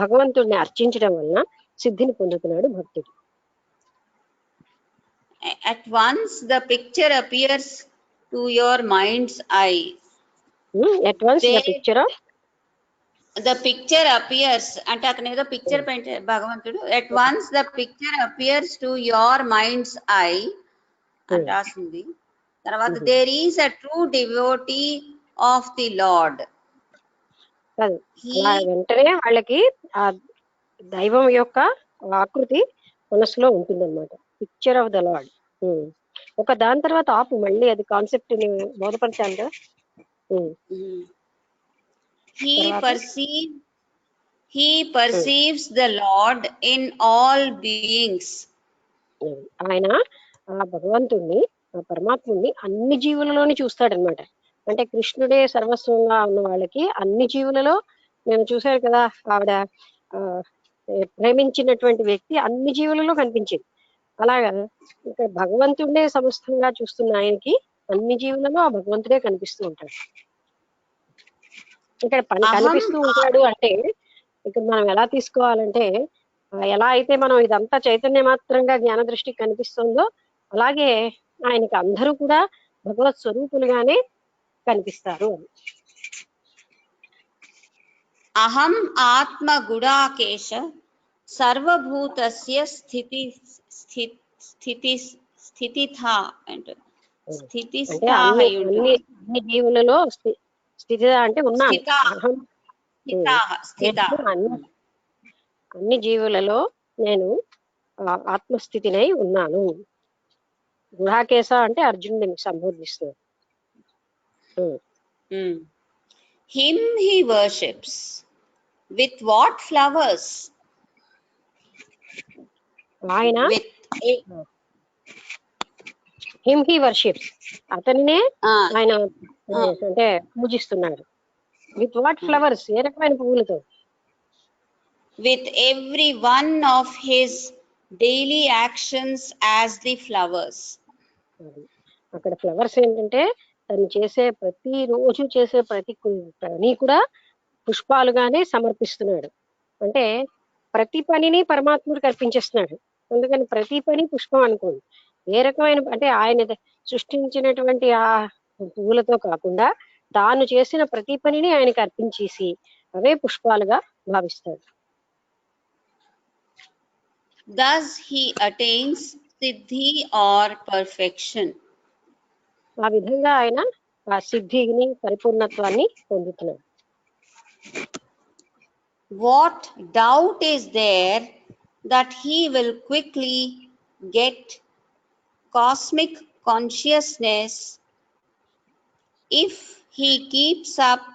భగవంతుడిని అర్చించడం వలన సిద్ధిని పొందుతున్నాడు భక్తుడు. At once the picture appears to your mind's eye. At once the picture appears అంటే అతను ఏదో పిక్చర్ పెయింట్ భగవంతుడు. At once the picture appears to your mind's eye అని రాసింది. తర్వాత there is a true devotee of the Lord. వెంటనే వాళ్ళకి ఆ దైవం యొక్క ఆకృతి మనసులో ఉంటుందన్నమాట. Picture of the lord. ఒక దాని తర్వాత ఆపు, మళ్ళీ అది కాన్సెప్ట్ ని బోధపరచాలి కదా. He perceives the Lord in all beings. ఆయన ఆ భగవంతుణ్ణి, ఆ పరమాత్ముణ్ణి అన్ని జీవులలోని చూస్తాడనమాట. అంటే కృష్ణుడే సర్వస్వంగా ఉన్న వాళ్ళకి అన్ని జీవులలో, నేను చూశారు కదా ఆవిడ ఆ ప్రేమించినటువంటి వ్యక్తి అన్ని జీవులలో కనిపించింది. అలాగా ఇక్కడ భగవంతుడే సమస్తంగా చూస్తున్న ఆయనకి అన్ని జీవులలో ఆ భగవంతుడే కనిపిస్తూ ఉంటాడు. ఇక్కడ అహం కనిపిస్తూ ఉంటాడు అంటే ఇక్కడ మనం ఎలా తీసుకోవాలంటే, ఎలా అయితే మనం ఇదంతా చైతన్య మాత్రంగా జ్ఞాన దృష్టికి కనిపిస్తుందో అలాగే ఆయనకి అందరూ కూడా భగవత్ స్వరూపులుగానే కనిపిస్తారు అని. అహం ఆత్మ గుడాకేశ సర్వభూతస్య స్థితిస్థా అంటే స్థితిస్థాహయుడు అన్ని జీవులలో స్థితి అంటే ఉన్నాను. స్థితా అహం స్థితా అన్ని జీవులలో నేను ఆత్మస్థితినై ఉన్నాను. గుహాకేశ అంటే అర్జునుడిని సంబోధిస్తున్నాడు. Him he worships. With what flowers? ఆయన With హిమ్ హీ వర్షిప్స్, అతనినే ఆయన అంటే పూజిస్తున్నాడు. విత్ వాట్ ఫ్లవర్స్, ఏ రకమైన పువ్వులతో? with every one of his daily actions as the flowers. అక్కడ ఫ్లవర్స్ ఏంటంటే తను ప్రతిరోజు చేసే ప్రతి పని కూడా పుష్పాలుగానే సమర్పిస్తున్నాడు. అంటే ప్రతి పనిని పరమాత్ముడికి అర్పించేస్తున్నాడు. అందుకని ప్రతి పని పుష్పం అనుకోండి. ఏ రకమైన అంటే ఆయన సృష్టించినటువంటి ఆ పువ్వులతో కాకుండా తాను చేసిన ప్రతి పనిని ఆయనకి అర్పించేసి అవే పుష్పాలుగా భావిస్తాడు. Thus he attains siddhi or perfection. ఆ విధంగా ఆయన ఆ సిద్ధిని, పరిపూర్ణత్వాన్ని పొందుతున్నాడు. What doubt is there that he will quickly get cosmic consciousness if he keeps up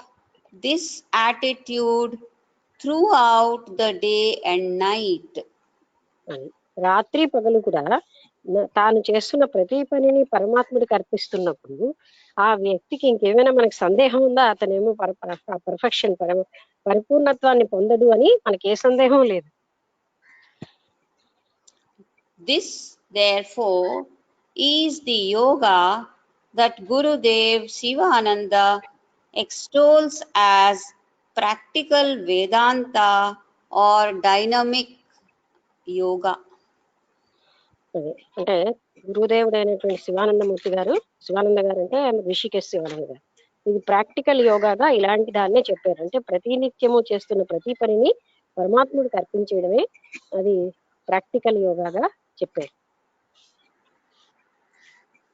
this attitude throughout the day and night? రాత్రి పగలు కూడా తాను చేస్తున్న ప్రతి పనిని పరమాత్ముడికి అర్పిస్తున్నప్పుడు ఆ వ్యక్తికి ఇంకేమైనా మనకి సందేహం ఉందా? అతనేమో పర్ఫెక్షన్ పరిపూర్ణత్వాన్ని పొందడు అని మనకి ఏ సందేహం లేదు. This therefore is the yoga that Gurudev Sivananda extols as practical Vedanta or dynamic yoga. అంటే గురుదేవుడు అయినటువంటి శివానంద గారు అంటే రిషికేశ్ శివానంద గారు, ఇది ప్రాక్టికల్ యోగాగా ఇలాంటి దాన్నే చెప్పారు. అంటే ప్రతినిత్యము చేస్తున్న ప్రతి పనిని పరమాత్ముడికి అర్పించేయడమే అది ప్రాక్టికల్ యోగాగా చెప్పారు.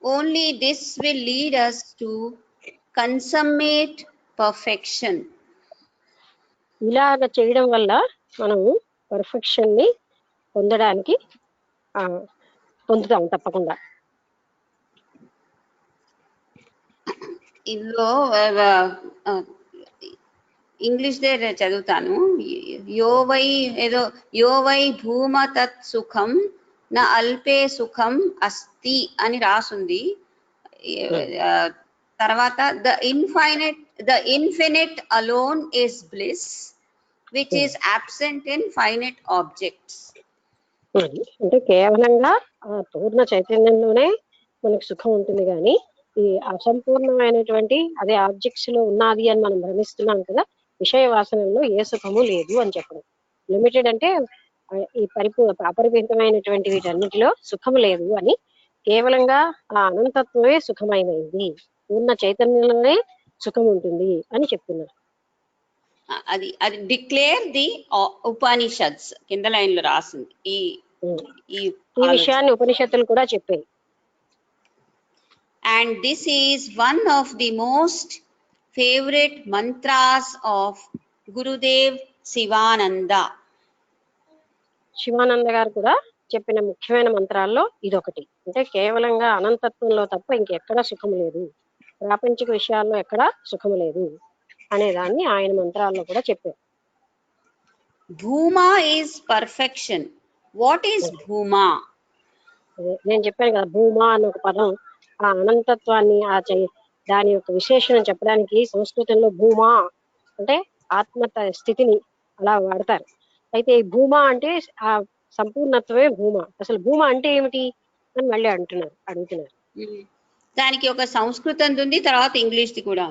Only this will lead us to consummate perfection. ఇలాగ చేయడం వల్ల మనము పర్ఫెక్షన్ ని పొందుతాం తప్పకుండా. ఇందులో ఇంగ్లీష్ దే చదువుతాను. యో వై భూమ తత్ సుఖం నా అల్పే సుఖం అస్తి అని రాసుంది. తర్వాత the infinite alone is bliss which is absent in finite objects. అంటే కేవలంగా ఆ పూర్ణ చైతన్యంలోనే మనకు సుఖం ఉంటుంది, కానీ ఈ అసంపూర్ణమైనటువంటి అదే ఆబ్జెక్ట్స్ లో ఉన్నది అని మనం భ్రమిస్తున్నాం కదా, విషయ వాసనలో ఏ సుఖము లేదు అని చెప్పడం. లిమిటెడ్ అంటే ఈ అపరిమితమైనటువంటి వీటన్నిటిలో సుఖము లేదు అని, కేవలంగా ఆ అనంతత్వమే సుఖమైనది, పూర్ణ చైతన్యంలోనే సుఖం ఉంటుంది అని చెప్తున్నారు. అది డిక్లేర్ ది ఉపనిషత్స్ కింద లైన్ లో రాసింది. ఈ విషయాన్ని ఉపనిషత్తులు కూడా చెప్పాయి. And this is one of the most favorite mantras of Gurudev Sivananda. Sivananda గారు కూడా చెప్పిన ముఖ్యమైన మంత్రాల్లో ఇదొకటి. అంటే కేవలంగా అనంతత్వంలో తప్ప ఇంకెక్కడా సుఖం లేదు, ప్రాపంచిక విషయాల్లో ఎక్కడా సుఖం లేదు అనేదాన్ని ఆయన మంత్రాల్లో కూడా చెప్పారు. Bhuma is perfection. What is Bhuma? నేను చెప్పాను కదా, భూమా అన్న ఒక పదం ఆ అనంతత్వాన్ని దాని యొక్క విశేషణం చెప్పడానికి సంస్కృతంలో భూమా అంటే ఆత్మ స్థితిని అలా వాడతారు. అయితే ఈ భూమా అంటే ఆ సంపూర్ణత్వమే భూమా. అసలు భూమా అంటే ఏమిటి అని మళ్ళీ అడుగుతున్నారు. దానికి ఒక సంస్కృతం ఉంది, తర్వాత ఇంగ్లీష్ది కూడా.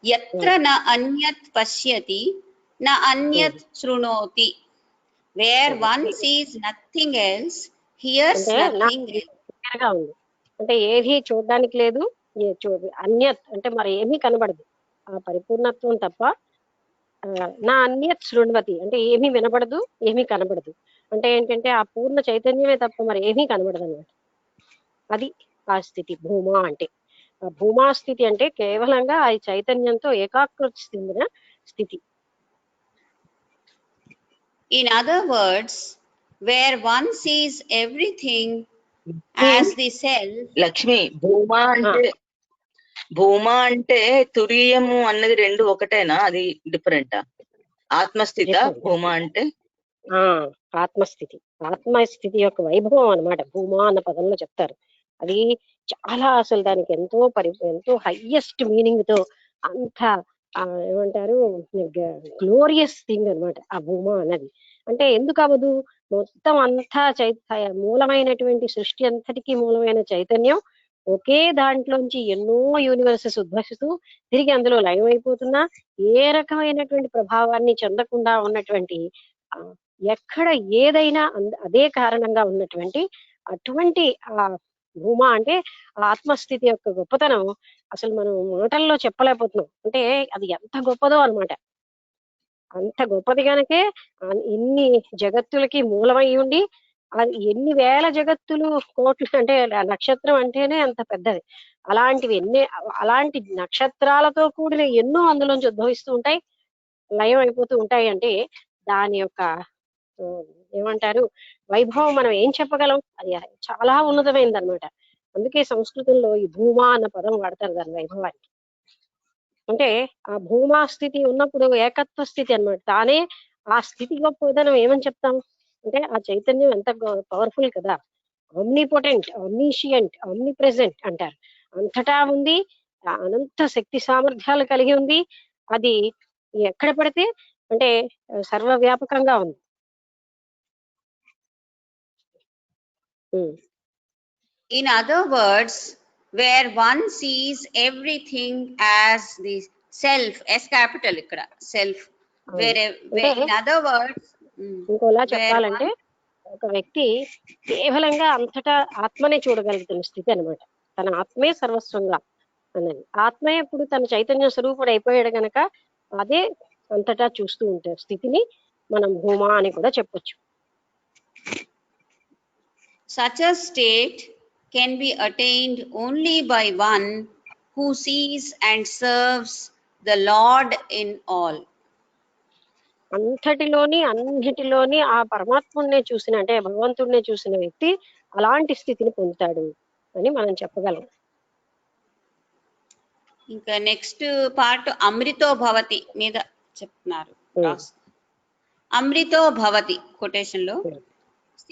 యత్ర న అన్యత్ పశ్యతి న అన్యత్ శృణోతి, where one sees nothing else hears nothing ఉంది. అంటే ఏది చూడడానికి లేదు, అన్యత్ అంటే మరి ఏమీ కనబడదు, ఆ పరిపూర్ణత్వం తప్ప. నా అన్యత్ శృణ్వతి అంటే ఏమీ వినబడదు, ఏమీ కనబడదు. అంటే ఏంటంటే ఆ పూర్ణ చైతన్యమే తప్ప మరి ఏమీ కనబడదు అన్నమాట. అది ఆ స్థితి భూమా అంటే. ఆ భూమా స్థితి అంటే కేవలంగా ఆ చైతన్యంతో ఏకాకృతి చెందిన స్థితి. In other words, where one sees everything as the self. Lakshmi, Bhuma అంటే తురియము అన్నది రెండు ఒకటేనా? అది డిఫరెంటా? ఆత్మస్థిత భూమా అంటే ఆత్మస్థితి, ఆత్మస్థితి యొక్క వైభవం అన్నమాట భూమా అన్న పదంలో చెప్తారు. అది చాలా అసలు దానికి ఎంతో హైయెస్ట్ మీనింగ్ తో అంత ఏమంటారు గ్లోరియస్ థింగ్ అన్నమాట ఆ భూమా అన్నది. అంటే ఎందుకు అవ్వదు? మొత్తం అంతా మూలమైనటువంటి సృష్టి అంతటికీ మూలమైన చైతన్యం ఒకే దాంట్లోంచి ఎన్నో యూనివర్సెస్ ఉద్భవిస్తూ తిరిగి అందులో లయం అయిపోతున్నా ఏ రకమైనటువంటి ప్రభావాన్ని చెందకుండా ఉన్నటువంటి, ఎక్కడ ఏదైనా అదే కారణంగా ఉన్నటువంటి అటువంటి ఆ భూమా అంటే ఆత్మస్థితి యొక్క గొప్పతనం అసలు మనం మాటల్లో చెప్పలేకపోతున్నాం. అంటే అది ఎంత గొప్పదో అన్నమాట. అంత గొప్పది కనుకే ఇన్ని జగత్తులకి మూలమై ఉండి, అది ఎన్ని వేల జగత్తులు కోట్లు అంటే నక్షత్రం అంటేనే అంత పెద్దది. అలాంటి నక్షత్రాలతో కూడిన ఎన్నో అందులోంచి ఉద్భవిస్తూ ఉంటాయి, లయం అయిపోతూ ఉంటాయి. అంటే దాని యొక్క ఏమంటారు వైభవం మనం ఏం చెప్పగలం? అది చాలా ఉన్నతమైనది అనమాట. అందుకే సంస్కృతంలో ఈ భూమా అన్న పదం వాడతారు దాని వైభవానికి. అంటే ఆ భూమా స్థితి ఉన్నప్పుడు ఏకత్వ స్థితి అన్నమాట. తానే ఆ స్థితి గొప్పదనం ఏమని చెప్తాం అంటే ఆ చైతన్యం ఎంత పవర్ఫుల్ కదా, ఆమ్నిపోటెంట్, ఆమ్నిషియంట్, ఆమ్ని ప్రెసెంట్ అంటారు. అంతటా ఉంది, అనంత శక్తి సామర్థ్యాలు కలిగి ఉంది. అది ఎక్కడ పడితే అంటే సర్వవ్యాపకంగా ఉంది. In other words, where one sees everything as the self, S capital ikkada, self. Where in other words, ఇంకోలా చెప్పాలంటే ఒక వ్యక్తి కేవలంగా అంతటా ఆత్మనే చూడగలుగుతున్న స్థితి అన్నమాట. తన ఆత్మే సర్వస్వంగా అన్నది. ఆత్మే ఇప్పుడు తన చైతన్య స్వరూపుడు అయిపోయాడు గనక అదే అంతటా చూస్తూ ఉంటారు స్థితిని మనం భూమా అని కూడా చెప్పొచ్చు. Such a state can be attained only by one who sees and serves the Lord in all. అన్నిటిలోని ఆ పరమాత్ముడినే చూసిన అంటే భగవంతుడినే చూసిన వ్యక్తి అలాంటి స్థితిని పొందుతాడు అని మనం చెప్పగలం. ఇంకా నెక్స్ట్ పార్ట్ అమృతో భవతి మీద చెప్తున్నారు. అమృతో భవతి కొటేషన్ లో,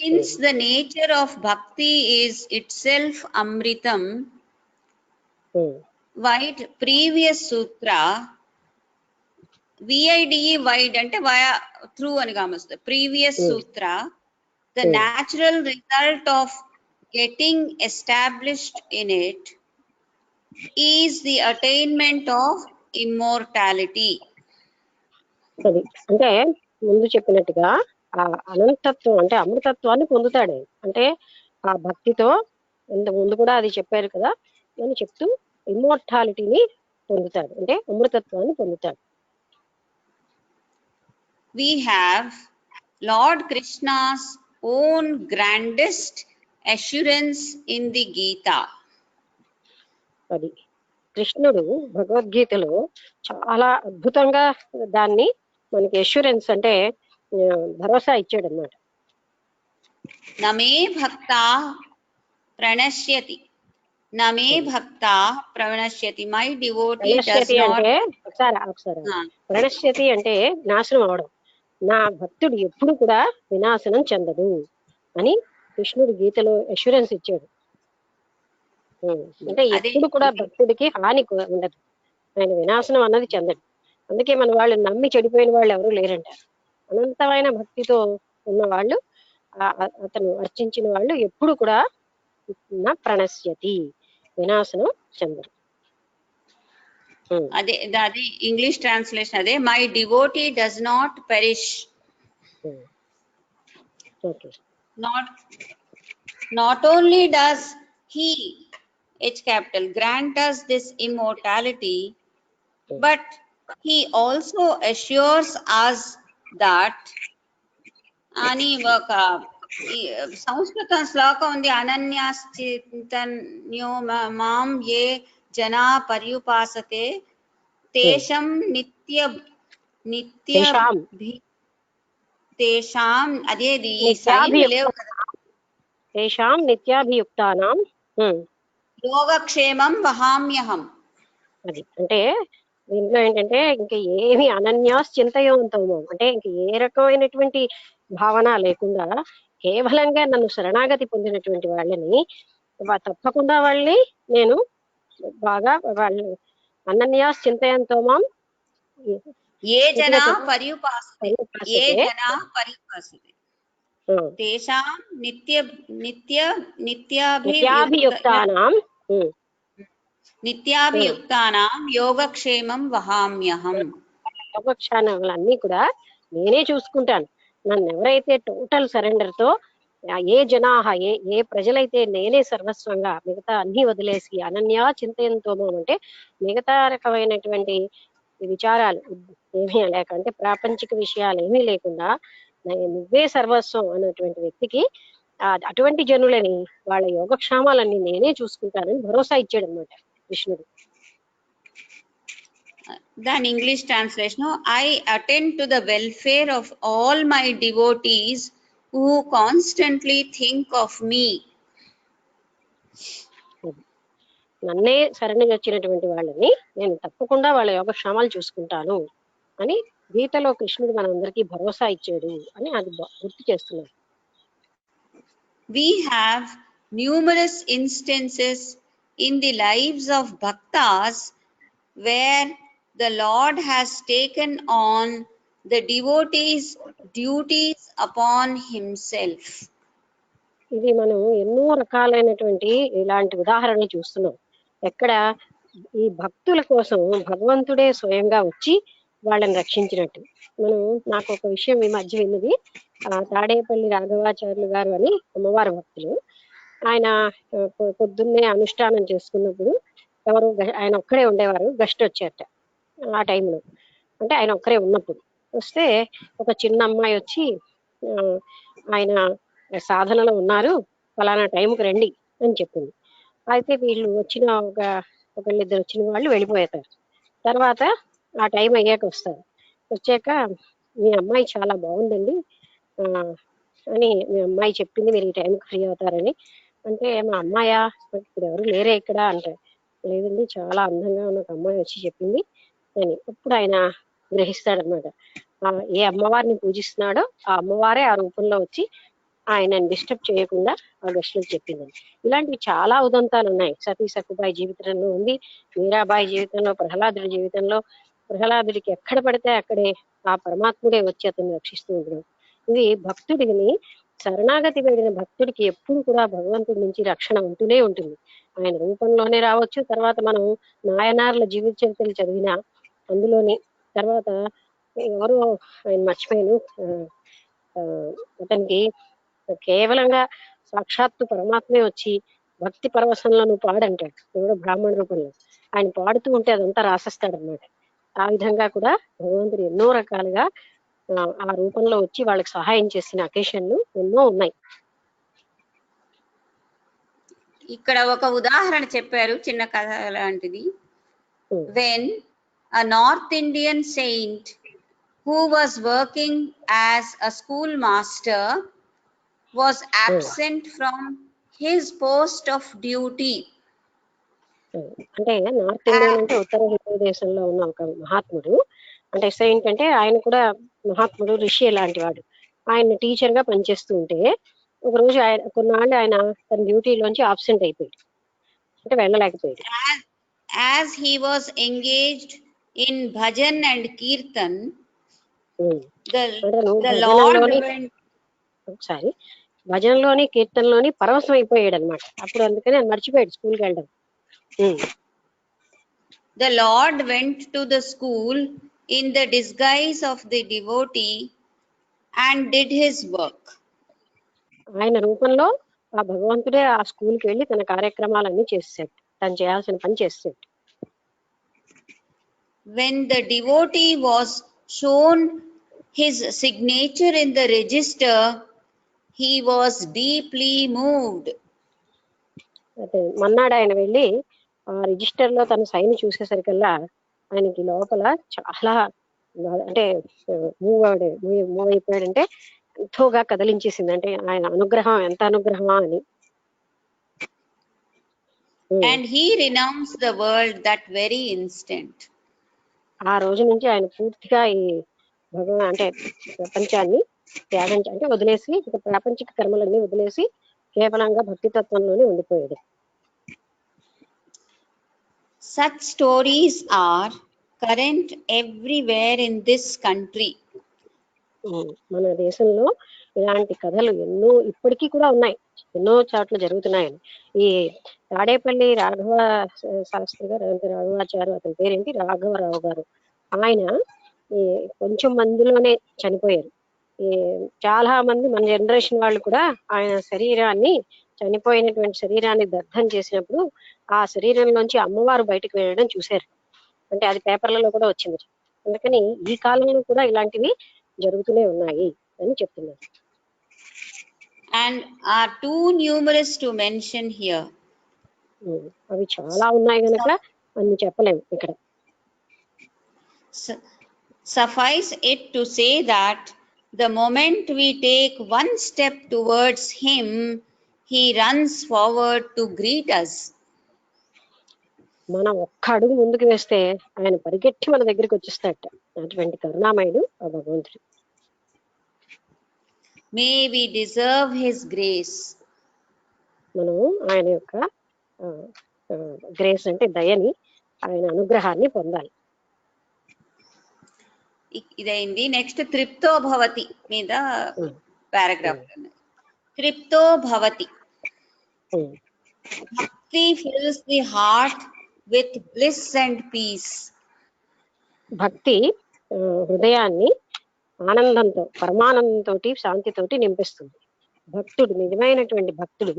since the nature of bhakti is itself amritam, wide previous sutra VIDE wide అంటే via through అని కామొస్తుంది. previous sutra, the natural result of getting established in it is the attainment of immortality. అంటే ముందు చెప్పినట్టుగా ఆ అనంతత్వం అంటే అమృతత్వాన్ని పొందుతాడు. అంటే ఆ భక్తితో ముందు కూడా అది చెప్పారు కదా అని చెప్తూ ఇమ్మోర్టాలిటీని పొందుతాడు, అంటే అమృతత్వాన్ని పొందుతాడు. We have Lord Krishna's own grandest assurance in the Gita. అది కృష్ణుడు భగవద్గీతలో చాలా అద్భుతంగా దాన్ని మనకి అష్యూరెన్స్ అంటే భరోసా ఇచ్చాడు అన్నమాట. నమే భక్త ప్రణశ్యతి, నమే భక్త ప్రణశ్యతి, మై డివోటీ డస్ నాట్. ఒకసారి ప్రణశ్యతి అంటే నాశనం అవడం, నా భక్తుడు ఎప్పుడు కూడా వినాశనం చెందదు అని కృష్ణుడు గీతలో అష్యూరెన్స్ ఇచ్చాడు. అంటే అదే ఎప్పుడు కూడా భక్తుడికి హాని ఉండదు, ఆయన వినాశనం అన్నది చెందడు. అందుకే మన వాళ్ళు నమ్మి చెడిపోయిన వాళ్ళు ఎవరు లేరంటారు. అనంతమైన భక్తితో ఉన్న వాళ్ళు అతను అర్చించిన వాళ్ళు ఎప్పుడు కూడా ప్రణశ్యతి, వినాశనం చెందరు. అదే అది ఇంగ్లీష్ ట్రాన్స్లేషన్ అదే, my devotee does not perish. Not only does he, H capital, grant us this immortality, but he also assures us that అని ఒక సంస్కృతం శ్లోకం ఉంది, అనన్యాశ్చింతన్యో మాం ఏ జనా పర్యుపాసతే తేషం తేషాం అదేది తేషాం నిత్యాభియుక్తానాం యోగక్షేమం వహామ్యహం. అది అంటే దీంట్లో ఏంటంటే ఇంక ఏమి అనన్యాస్ చింతయంతమో అంటే ఇంక ఏ రకమైనటువంటి భావన లేకుండా కేవలంగా నన్ను శరణాగతి పొందినటువంటి వాళ్ళని తప్పకుండా వాళ్ళని నేను బాగా వాళ్ళు అనన్యాస్ చింతయంతోమాం ఏ జనా పర్యుపాసతే తేషాం నిత్యాభియుక్తానాం యోగక్షేమం వహామ్యహం. యోగక్షేమాలన్నీ కూడా నేనే చూసుకుంటాను. నన్ను ఎవరైతే టోటల్ సరెండర్ తో ఏ జనాహ ఏ ప్రజలైతే నేనే సర్వస్వంగా మిగతా అన్ని వదిలేసి అనన్యా చింతయంతో అంటే మిగతా రకమైనటువంటి విచారాలు ఏమీ లేక అంటే ప్రాపంచిక విషయాలు ఏమీ లేకుండా నువ్వే సర్వస్వం అన్నటువంటి వ్యక్తికి అటువంటి జనులని వాళ్ళ యోగక్షేమాలన్నీ నేనే చూసుకుంటానని భరోసా ఇచ్చాడు అనమాట కృష్ణుడు. దాని English translation, I attend to the welfare of all my devotees who constantly think of me. నన్నే శరణి వచ్చినటువంటి వాళ్ళని నేను తప్పకుండా వాళ్ళ యోగక్షేమాలు చూసుకుంటాను అని గీతలో కృష్ణుడు మనందరికీ భరోసా ఇచ్చాడు అని అది గుర్తు చేస్తున్నారు. We have numerous instances in the lives of bhaktas where the Lord has taken on the devotees' duties upon himself. ఇది మనం ఎన్నో రకాలైనటువంటి ఇలాంటి ఉదాహరణలు చూస్తున్నాం. ఎక్కడ ఈ భక్తుల కోసం భగవంతుడే స్వయంగా వచ్చి వాళ్ళని రక్షించినట్టు. నాకు ఒక విషయం ఈ మధ్య విన్నది, తాడేపల్లి రాఘవాచార్యులు గారు అని అమ్మవారి భక్తులు. ఆయన పొద్దున్నే అనుష్ఠానం చేసుకున్నప్పుడు ఎవరు ఆయన ఒక్కడే ఉండేవారు, గెస్ట్ వచ్చారట ఆ టైంలో. అంటే ఆయన ఒక్కరే ఉన్నప్పుడు వస్తే ఒక చిన్న అమ్మాయి వచ్చి ఆయన సాధనలో ఉన్నారు, ఫలానా టైంకి రండి అని చెప్పింది. అయితే వీళ్ళు వచ్చిన ఒకళ్ళిద్దరు వచ్చిన వాళ్ళు వెళ్ళిపోతారు. తర్వాత ఆ టైం అయ్యాక వస్తారు. వచ్చాక మీ అమ్మాయి చాలా బాగుందండి అని మీ అమ్మాయి చెప్పింది, మీరు ఈ టైంకి ఫ్రీ అవుతారని. అంటే మా అమ్మాయా, ఇప్పుడు ఎవరు లేరే ఇక్కడ అంటారు. లేదండి, చాలా అందంగా ఉన్న ఒక అమ్మాయి వచ్చి చెప్పింది అని. అప్పుడు ఆయన గ్రహిస్తాడనమాట, ఏ అమ్మవారిని పూజిస్తున్నాడో ఆ అమ్మవారే ఆ రూపంలో వచ్చి ఆయనని డిస్టర్బ్ చేయకుండా ఆ గెస్టులకు చెప్పిందని. ఇలాంటివి చాలా ఉదంతాలు ఉన్నాయి. సతీ సక్కుబాయి జీవితంలో ఉంది, మీరాబాయి జీవితంలో, ప్రహ్లాదుడి జీవితంలో. ప్రహ్లాదుడికి ఎక్కడ పడితే అక్కడే ఆ పరమాత్ముడే వచ్చి అతన్ని రక్షిస్తూ ఉంటాడు. ఇది భక్తుడిని శరణాగతి వెళ్ళిన భక్తుడికి ఎప్పుడు కూడా భగవంతుడి నుంచి రక్షణ ఉంటూనే ఉంటుంది. ఆయన రూపంలోనే రావచ్చు. తర్వాత మనం నాయనార్ల జీవిత చరిత్రలు చదివినా అందులోని తర్వాత ఎవరో ఆయన మర్చిపోయాను, అతనికి కేవలంగా సాక్షాత్తు పరమాత్మే వచ్చి భక్తి పరవశంలో నువ్వు పాడంటాడు. ఎవరో బ్రాహ్మణ రూపంలో ఆయన పాడుతూ ఉంటే అదంతా రాసేస్తాడనమాట. ఆ విధంగా కూడా భగవంతుడు ఎన్నో రకాలుగా ఆ రూపంలో వచ్చి వాళ్ళకి సహాయం చేసిన అకేషన్లు ఎన్నో ఉన్నాయి. ఇక్కడ ఒక ఉదాహరణ చెప్పారు, చిన్న కథ లాంటిది. When a North Indian saint who was working as a schoolmaster was absent from his post of duty. అంటే నార్త్ ఇండియా అంటే ఉత్తర భారతదేశంలో ఉన్న ఒక మహాత్ముడు, అంటే సెయింట్ అంటే ఆయన కూడా మహాత్ముడు, ఋషి లాంటి వాడు. ఆయన టీచర్ గా పనిచేస్తూ ఉంటే ఒక రోజు ఆయన కొన్నాళ్ళు ఆయన తన డ్యూటీలోంచి ఆబ్సెంట్ అయిపోయాడు, అంటే వెళ్ళలేకపోయాడు. As he was engaged in bhajan and kirtan, అంటే the నువ్వు Lord భజనలోని went ఒకసారి భజనలోని కీర్తనలోని పరవశం అయిపోయాడు అనమాట. అప్పుడు అందుకని ఆయన మర్చిపోయాడు స్కూల్కి వెళ్ళడం. The Lord went to the school in the disguise of the devotee and did his work. ఆయన రూపంలో ఆ భగవంతుడే ఆ స్కూల్కి వెళ్ళి తన కార్యక్రమాలన్నీ చేసాడు, తను చేయాల్సిన పని చేసాడు. When the devotee was shown his signature in the register, he was deeply moved. అయితే మన్నాడు ఆయన వెళ్ళి ఆ రిజిస్టర్ లో తన సైన్ చూసేసరికల్లా ఆయనకి లోపల చాలా అంటే మూవ్ అయిపోయాడంటే ఎంతోగా కదిలించేసింది. అంటే ఆయన అనుగ్రహం ఎంత అనుగ్రహమా అని. And he renounced the world that very instant. ఆ రోజు నుంచి ఆయన పూర్తిగా ఈ అంటే ప్రపంచాన్ని త్యాగం అంటే వదిలేసి, ఇక ప్రాపంచిక కర్మలన్నీ వదిలేసి కేవలంగా భక్తి తత్వంలోనే ఉండిపోయాడు. Such stories are current everywhere in this country. మన దేశంలో ఇలాంటి కథలు ఎన్నో ఇప్పటికీ కూడా ఉన్నాయి, ఎన్నో చోట్ల జరుగుతున్నాయని. ఈ తాడేపల్లి రాఘవ శాస్త్రి గారు, రాఘవాచారు, అతని పేరేంటి, రాఘవరావు గారు, ఆయన ఈ కొంచెం మందిలోనే చనిపోయారు. ఈ చాలా మంది మన జనరేషన్ వాళ్ళు కూడా ఆయన శరీరాన్ని, చనిపోయినటువంటి శరీరాన్ని దగ్ధం చేసినప్పుడు ఆ శరీరంలోంచి అమ్మవారు బయటకు వెళ్ళడం చూశారు. అంటే అది పేపర్లలో కూడా వచ్చింది. అందుకని ఈ కాలంలో కూడా ఇలాంటివి జరుగుతూనే ఉన్నాయి అని చెప్తున్నారు. And are too numerous to mention here. అవి చాలా ఉన్నాయి కనుక అన్ని చెప్పలేము ఇక్కడ. Suffice it to say that the moment we take one step towards him, he runs forward to greet us. మనం ఒక్క అడుగు ముందుకు వేస్తే ఆయన పరిగెట్టి మన దగ్గరికి వచ్చేస్తాడట. అటువంటి కరుణామయుడు ఆ భగవంతుడు. May we deserve his grace. మనం ఆయన యొక్క గ్రేస్ అంటే దయని, ఆయన అనుగ్రహాన్ని పొందాలి. ఇదైంది. నెక్స్ట్ తృప్తో భవతి మీద పారాగ్రాఫ్. తృప్తో భవతి. Bhakti fills the heart with bliss and peace. భక్తి హృదయాన్ని ఆనందంతో, పరమానందంతో, శాంతితోటి నింపిస్తుంది. భక్తుడు, నిజమైనటువంటి భక్తుడు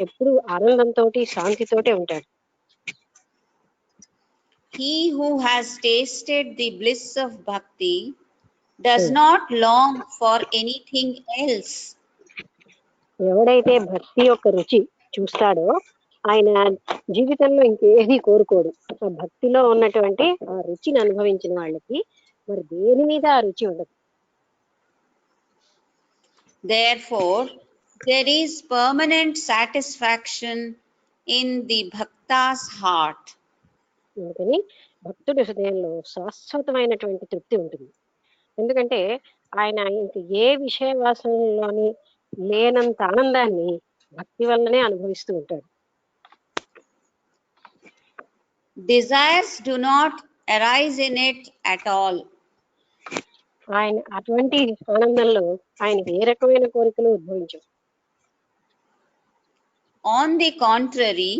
ఎప్పుడు ఆనందంతో, శాంతితోటే ఉంటాడు. He who has tasted the bliss of bhakti does not long for anything else. ఎవడైతే భక్తి యొక్క రుచి చూస్తాడో ఆయన జీవితంలో ఇంకేది కోరుకోడు. ఆ భక్తిలో ఉన్నటువంటి ఆ రుచిని అనుభవించిన వాళ్ళకి మరి దేని మీద ఆ రుచి ఉండదు. Therefore, there is permanent satisfaction in the bhakta's heart. అందుకని భక్తుడి హృదయంలో శాశ్వతమైనటువంటి తృప్తి ఉంటుంది. ఎందుకంటే ఆయన ఇంక ఏ విషయ వాసనలోని లేనంత ఆనందాన్ని భక్తి వల్లనే అనుభవిస్తూ ఉంటాడు. Desires do not arise in it at all. ఆయన అటువంటి ఆనందంలో ఆయన ఏ రకమైన కోరికలు ఉద్భవించవు. On the contrary,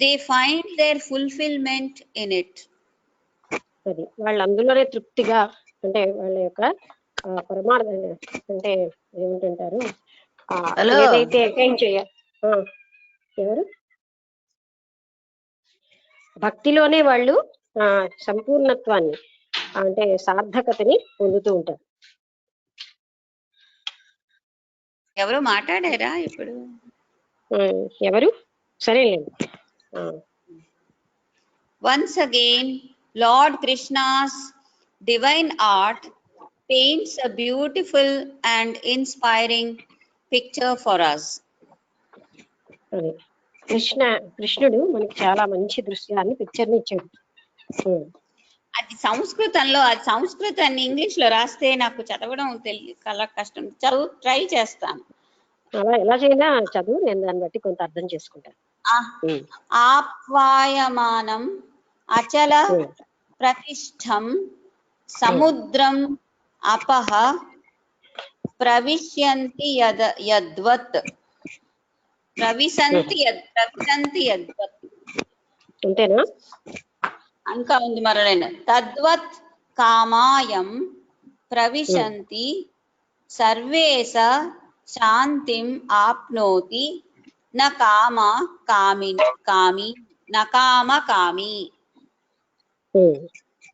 they find their fulfillment in it. అది వాళ్ళు అందులోనే తృప్తిగా, అంటే వాళ్ళ యొక్క పరమార్థం అంటే ఏమిటంటారు, ఏదైతే అటైన్ చేయాలి, ఎవరు భక్తిలోనే వాళ్ళు సంపూర్ణత్వాన్ని అంటే సార్థకతని పొందుతూ ఉంటారు. ఎవరు మాట్లాడారా ఇప్పుడు? ఎవరు? సరేలేండి. Once again, Lord Krishna's divine art paints a beautiful and inspiring picture for us. కృష్ణుడు మనకి చాలా మంచి దృశ్యాన్ని, పిక్చర్ని ఇచ్చాడు. అది సంస్కృతంలో, అది సంస్కృతాన్ని ఇంగ్లీష్ లో రాస్తే నాకు చదవడం చాలా కష్టం. ట్రై చేస్తాను. అలా ఎలా చేయనా చదువు, నేను దాన్ని బట్టి కొంత అర్థం చేసుకుంటాను. ఉమ్, ఆప్యాయమానం అచల ఉమ్, ప్రతిష్టం సముద్రం అపహ ప్రవిశ్యంతి యద్వత్ ప్రవిశంతి యద్వత్ అంతేనా? ఇంకా ఉంది మరలైన తద్వత్ కామాయం ప్రవిశంతి సర్వేశ శాంతిం ఆప్నోతి న కామ కామి.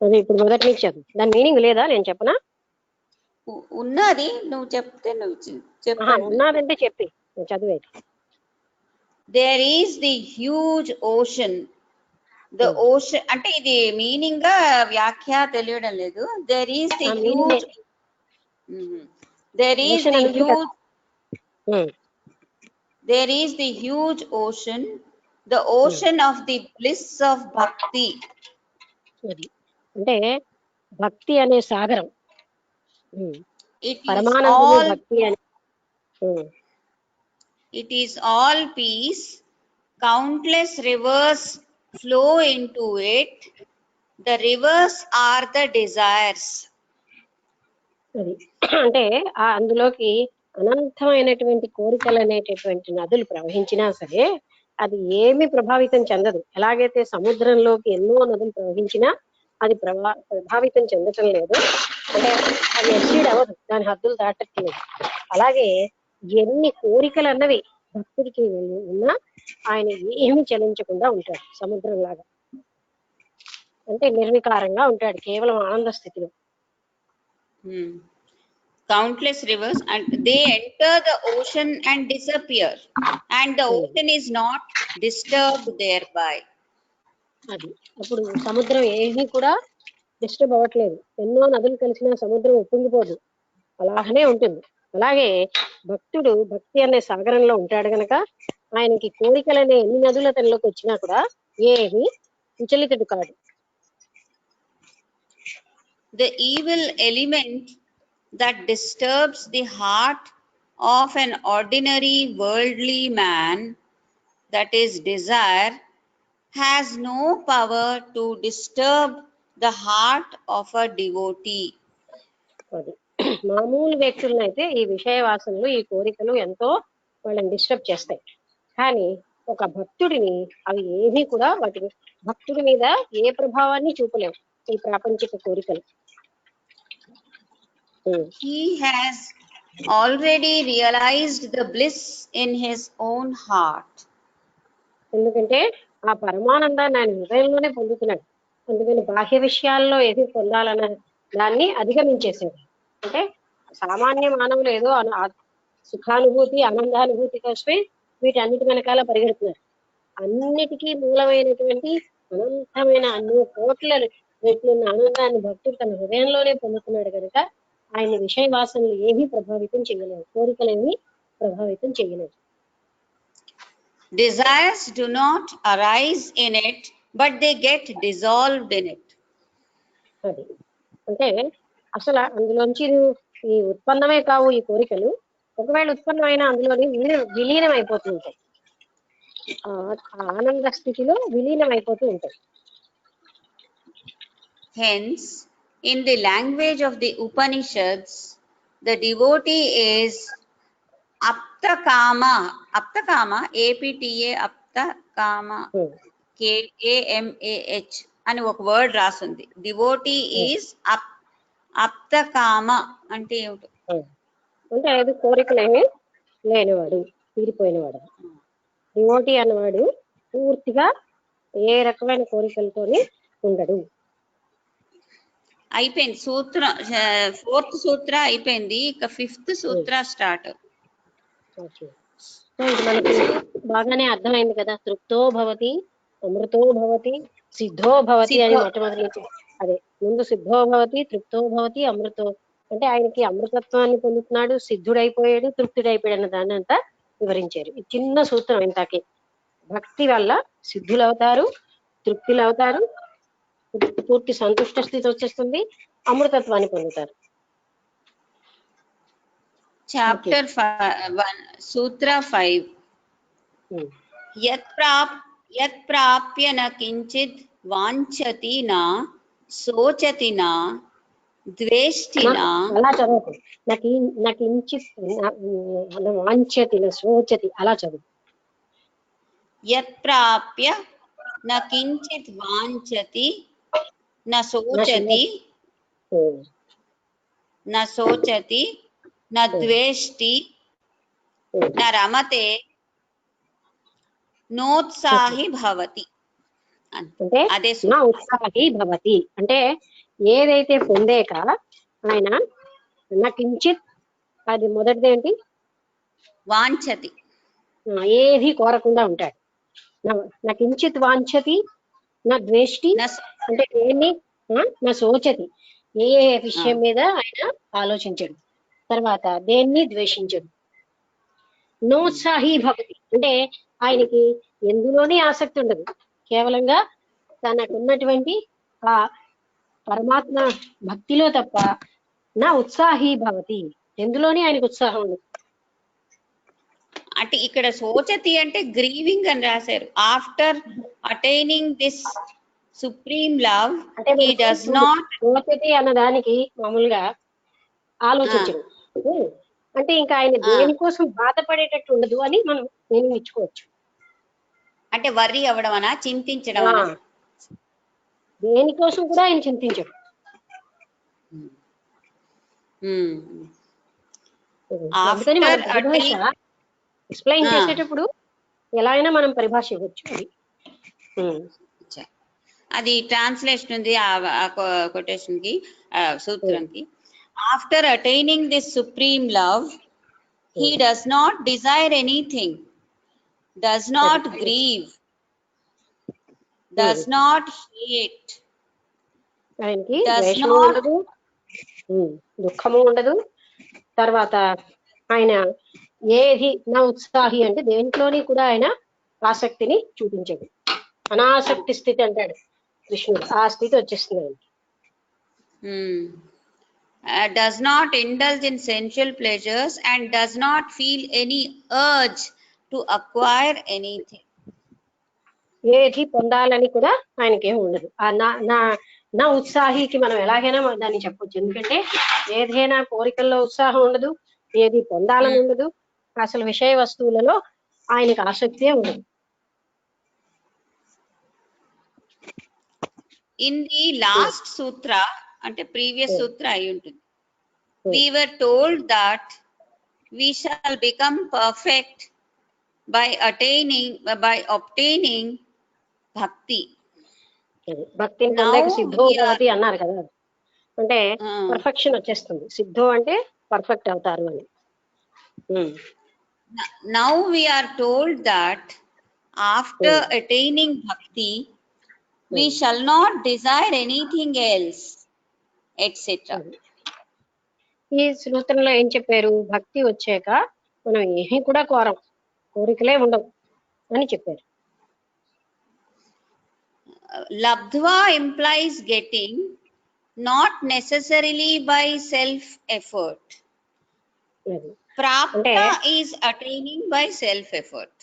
అది ఇప్పుడు మొదటి నుంచి చదువు, దాని మీనింగ్ లేదా నేను చెప్పనా? ఉన్నది, నువ్వు చెప్తే నువ్వు చెప్పండి. ఉన్నదంటే చెప్పి చదివేది. There is the huge ocean, the ocean అంటే ఇది మీనింగ్ గా వ్యాఖ్య తెలియడం లేదు. There is the huge, there is the huge, there is the huge ocean, the ocean of the bliss of bhakti. అంటే భక్తి అనే సాగరం, It is పరమానందమే all, భక్తి అని. it is all peace, countless rivers flow into it, the rivers are the desires. అది అంటే అందులోకి అనంతమైనటువంటి కోరికలు అనేటటువంటి నదులు ప్రవహించినా సరే అది ఏమి ప్రభావితం చెందదు. ఎలాగైతే సముద్రంలోకి ఎన్నో నదులు ప్రవహించినా అది ప్రభావితం చెందటం లేదు, అంటే అది ఎక్సీడ్ అవ్వదు, దాని హద్దులు దాటట్లేదు. అలాగే ఎన్ని కోరికలు అన్నవి భక్తుడికి ఉన్నా ఆయన ఏమి చలించకుండా ఉంటాడు, సముద్రం లాగా. అంటే నిర్వికారంగా ఉంటాడు, కేవలం ఆనంద స్థితిలో. Countless rivers and they enter the ocean and disappear, and the ocean is not disturbed thereby. అది అప్పుడు సముద్రం ఏమీ కూడా డిస్టర్బ్ అవ్వట్లేదు. ఎన్నో నదులు కలిసిన సముద్రం ఉప్పొంగిపోదు, అలాగనే ఉంటుంది. అలాగే భక్తుడు భక్తి అనే సాగరంలో ఉంటాడు గనక ఆయనకి కోరికలనే ఎన్ని నదుల తనలోకి వచ్చినా కూడా ఏమీ విచలితుడు కాడు. The evil element that disturbs the heart of an ordinary worldly man, that is desire, has no power to disturb the heart of a devotee. అది మామూలు వ్యక్తులను అయితే ఈ విషయ వాసనలు, ఈ కోరికలు ఎంతో వాళ్ళని డిస్టర్బ్ చేస్తాయి. కానీ ఒక భక్తుడిని అవి ఏమీ కూడా భక్తుడి మీద ఏ ప్రభావాన్ని చూపలేవు ఈ ప్రాపంచిక కోరికలు. He has already realized the bliss in his own heart. ఎందుకంటే ఆ పరమానందాన్ని ఆయన హృదయంలోనే పొందుతున్నాడు. అందుకని బాహ్య విషయాల్లో ఏది పొందాలన్న దాన్ని అధిగమించేసేది. అంటే సామాన్య మానవులు ఏదో సుఖానుభూతి, ఆనందానుభూతి కోసమే వీటన్నిటి వెనకాల పరిగెడుతున్నారు. అన్నిటికీ మూలమైనటువంటి అనంతమైన అన్ని కోట్ల రెట్లున్న ఆనందాన్ని భక్తుడు తన హృదయంలోనే పొందుతున్నాడు కనుక ఆయన విషయ వాసనలు ఏమీ ప్రభావితం చేయలేవు, కోరికలు ఏమీ ప్రభావితం చేయలేవు. Desires do not arise in it, but they get dissolved in it. అది అంటే అసలు అందులోంచి ఈ ఉత్పన్నమే కావు ఈ కోరికలు. ఒకవేళ ఉత్పన్నమైన అందులోని విలీనం అయిపోతూ ఉంటాయి, ఆనంద స్థితిలో విలీనం అయిపోతూ ఉంటాయి. Hence, in the language of the Upanishads, the devotee is aptakama, aptakama, apta, aptakama, kamah అని ఒక వర్డ్ రాసింది. డివోటీ ఈజ్ అప్తకామ అంటే ఏమిటి? అంటే అది కోరికలేమి లేనివాడు, తీరిపోయినవాడు. డివోటీ అన్నవాడు పూర్తిగా ఏ రకమైన కోరికలతోని ఉండడు. అయిపోయింది సూత్రం, 4th సూత్ర అయిపోయింది, ఇక 5th సూత్ర స్టార్ట్. ఇది మనకి బాగానే అర్థమైంది కదా. తృప్తో భవతి, అమృతో భవతి, సిద్ధో భవతి అని మొట్టమొదటి. అదే ముందు సిద్ధో భవతి, తృప్తో భవతి, అమృతో అంటే ఆయనకి అమృతత్వాన్ని పొందుతున్నాడు, సిద్ధుడైపోయాడు, తృప్తుడైపోయాడు అన్న దాన్ని అంతా వివరించారు. ఈ చిన్న సూత్రం ఇంతకి. భక్తి వల్ల సిద్ధులు అవుతారు, తృప్తులు అవుతారు, పూర్తి సంతుష్ట స్థితి వచ్చేస్తుంది, అమృతత్వాన్ని పొందుతారు. chapter 1 sutra 5 यत् प्राप्य न किंचित वांछति न सोचति न द्वेष्टि न అలా చదువు. నాకు ఇంచిత్ వాంఛతి నా శోచతి అలా చదువు. यत् प्राप्य न किंचित वांछति न सोचति न सोचति न द्वेष्टि न रमते నోత్సాహి భవతి. అంటే అదే నా ఉత్సాహి భవతి అంటే ఏదైతే పొందేక ఆయన నా కించిత్, అది మొదటిది ఏంటి, వాంఛతి, ఏది కోరకుండా ఉంటాడు. నా కించిత్ వాంఛతి నా ద్వేష్టి అంటే దేన్ని, నా శోచతి ఏ విషయం మీద ఆయన ఆలోచించడు, తర్వాత దేన్ని ద్వేషించడు. నోత్సాహి భవతి అంటే ఆయనకి ఎందులోని ఆసక్తి ఉండదు, కేవలంగా తనకున్నటువంటి ఆ పరమాత్మ భక్తిలో తప్ప నా ఉత్సాహి భవతి ఎందులోని ఆయనకు ఉత్సాహం ఉండదు. అంటే ఇక్కడ శోచతి అంటే గ్రీవింగ్ అని రాశారు. After attaining this supreme love he does not. శోచతి అన్న దానికి మామూలుగా ఆలోచించడు అంటే ఇంకా ఆయన దేనికోసం బాధపడేటట్టు ఉండదు అని మనం నేను ఇచ్చుకోవచ్చు. అంటే వర్రీ అవ్వడం అనా, చింతించడం అనా? దేనికోసం కూడా ఆయన చింతించడు. అందుకని మన పరిభాష ఎక్స్ప్లెయిన్ చేసేటప్పుడు ఎలా అయినా మనం పరిభాష ఇవ్వచ్చు. అది ట్రాన్స్లేషన్ ఉంది ఆ కొటేషన్ కి, సూత్రంకి. After attaining this supreme love he does not desire anything, does not grieve, does not hate, ఆయనకి ద్వేషము ఉండదు, దుఃఖము ఉండదు. తర్వాత ఆయన ఏది నా ఉత్సాహి అంటే దేంట్లోని కూడా ఆయన ఆసక్తిని చూపించడు. అనాసక్తి స్థితి అంటాడు కృష్ణుడు, ఆ స్థితి వచ్చేస్తుంది ఆయనకి. does not indulge in sensual pleasures and does not feel any urge to acquire anything. ఏది పొందాలని కూడా ఆయనకేం ఉండదు. నా ఉత్సాహికి మనం ఎలాగైనా దాన్ని చెప్పొచ్చు, ఎందుకంటే ఏదైనా కోరికల్లో ఉత్సాహం ఉండదు, ఏది పొందాలని ఉండదు, అసలు విషయ వస్తువులలో ఆయనకి ఆసక్తే ఉండదు. ఇన్ ది లాస్ట్ సూత్ర అంటే ప్రీవియస్ సూత్ర అయి ఉంటుంది. we were told that we shall become perfect by obtaining bhakti. భక్తిని పొందాక సిద్ధో భవతి అన్నారు కదా, అంటే పర్ఫెక్షన్ వచ్చేస్తుంది. సిద్ధో అంటే పర్ఫెక్ట్ అవుతారు అని. Now we are told that after attaining bhakti we shall not desire anything else, etc. ఈ సూత్రంలో ఏం చెప్పారు, భక్తి వచ్చాక మనం ఏమీ కూడా కోరికలే ఉండవు అని చెప్పారు. Labdhva implies getting, not necessarily by self effort. Prapta is attaining by self effort.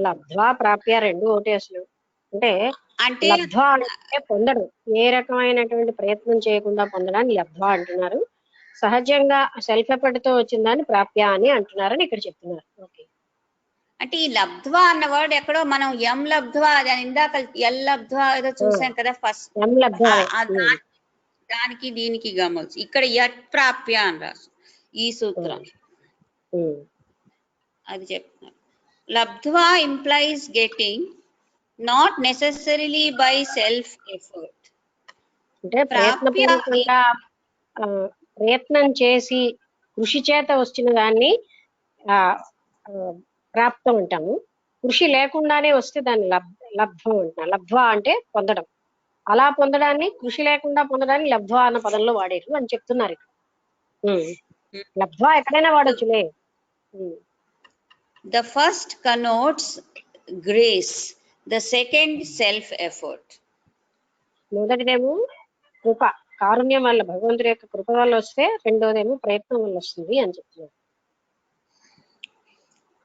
లబ్ధ్వా ప్రాప్య రెండు ఒకటి అసలు. అంటే లబ్ధ్వా అంటే పొందడం, ఏ రకమైనటువంటి ప్రయత్నం చేయకుండా పొందడాన్ని లబ్ధ్వా అంటున్నారు. సహజంగా సెల్ఫ్ ఎఫర్ట్ తో వచ్చిందాన్ని ప్రాప్య అని అంటున్నారని ఇక్కడ చెప్తున్నారు. ఓకే, అంటే ఈ లబ్ధ్వా అన్న వర్డ్ ఎక్కడో మనం ఎం లబ్ధ్వా అని ఇందాక ఎల్ లబ్ధ్వా ఏదో చూసాం కదా ఫస్ట్, దానికి దీనికి గమనించు. ఇక్కడ యత్ ప్రాప్య అని రాసు ఈ సూత్రం, అది చెప్తున్నారు. లబ్ధ్వా implies getting, not necessarily by self effort. అంటే ప్రయత్నం చేసి కృషి చేత వచ్చిన దాన్ని ప్రాప్తం అంటాము. కృషి లేకుండానే వస్తే దాన్ని లబ్ధం అంటాం. లబ్ధ్వా అంటే పొందడం, అలా పొందడాన్ని కృషి లేకుండా పొందడాన్ని లబ్ధ్వా అన్న పదంలో వాడారు అని చెప్తున్నారు. లబ్ధ్వా ఎక్కడైనా వాడొచ్చులే. The first connotes grace, the second self effort. మొదటిదేమో కృప, కారుణ్యం వల్ల, భగవంతుడి యొక్క కృప వల్ల వస్తే, రెండోదేమో ప్రయత్నం వల్ల వస్తుంది అని చెప్తున్నారు.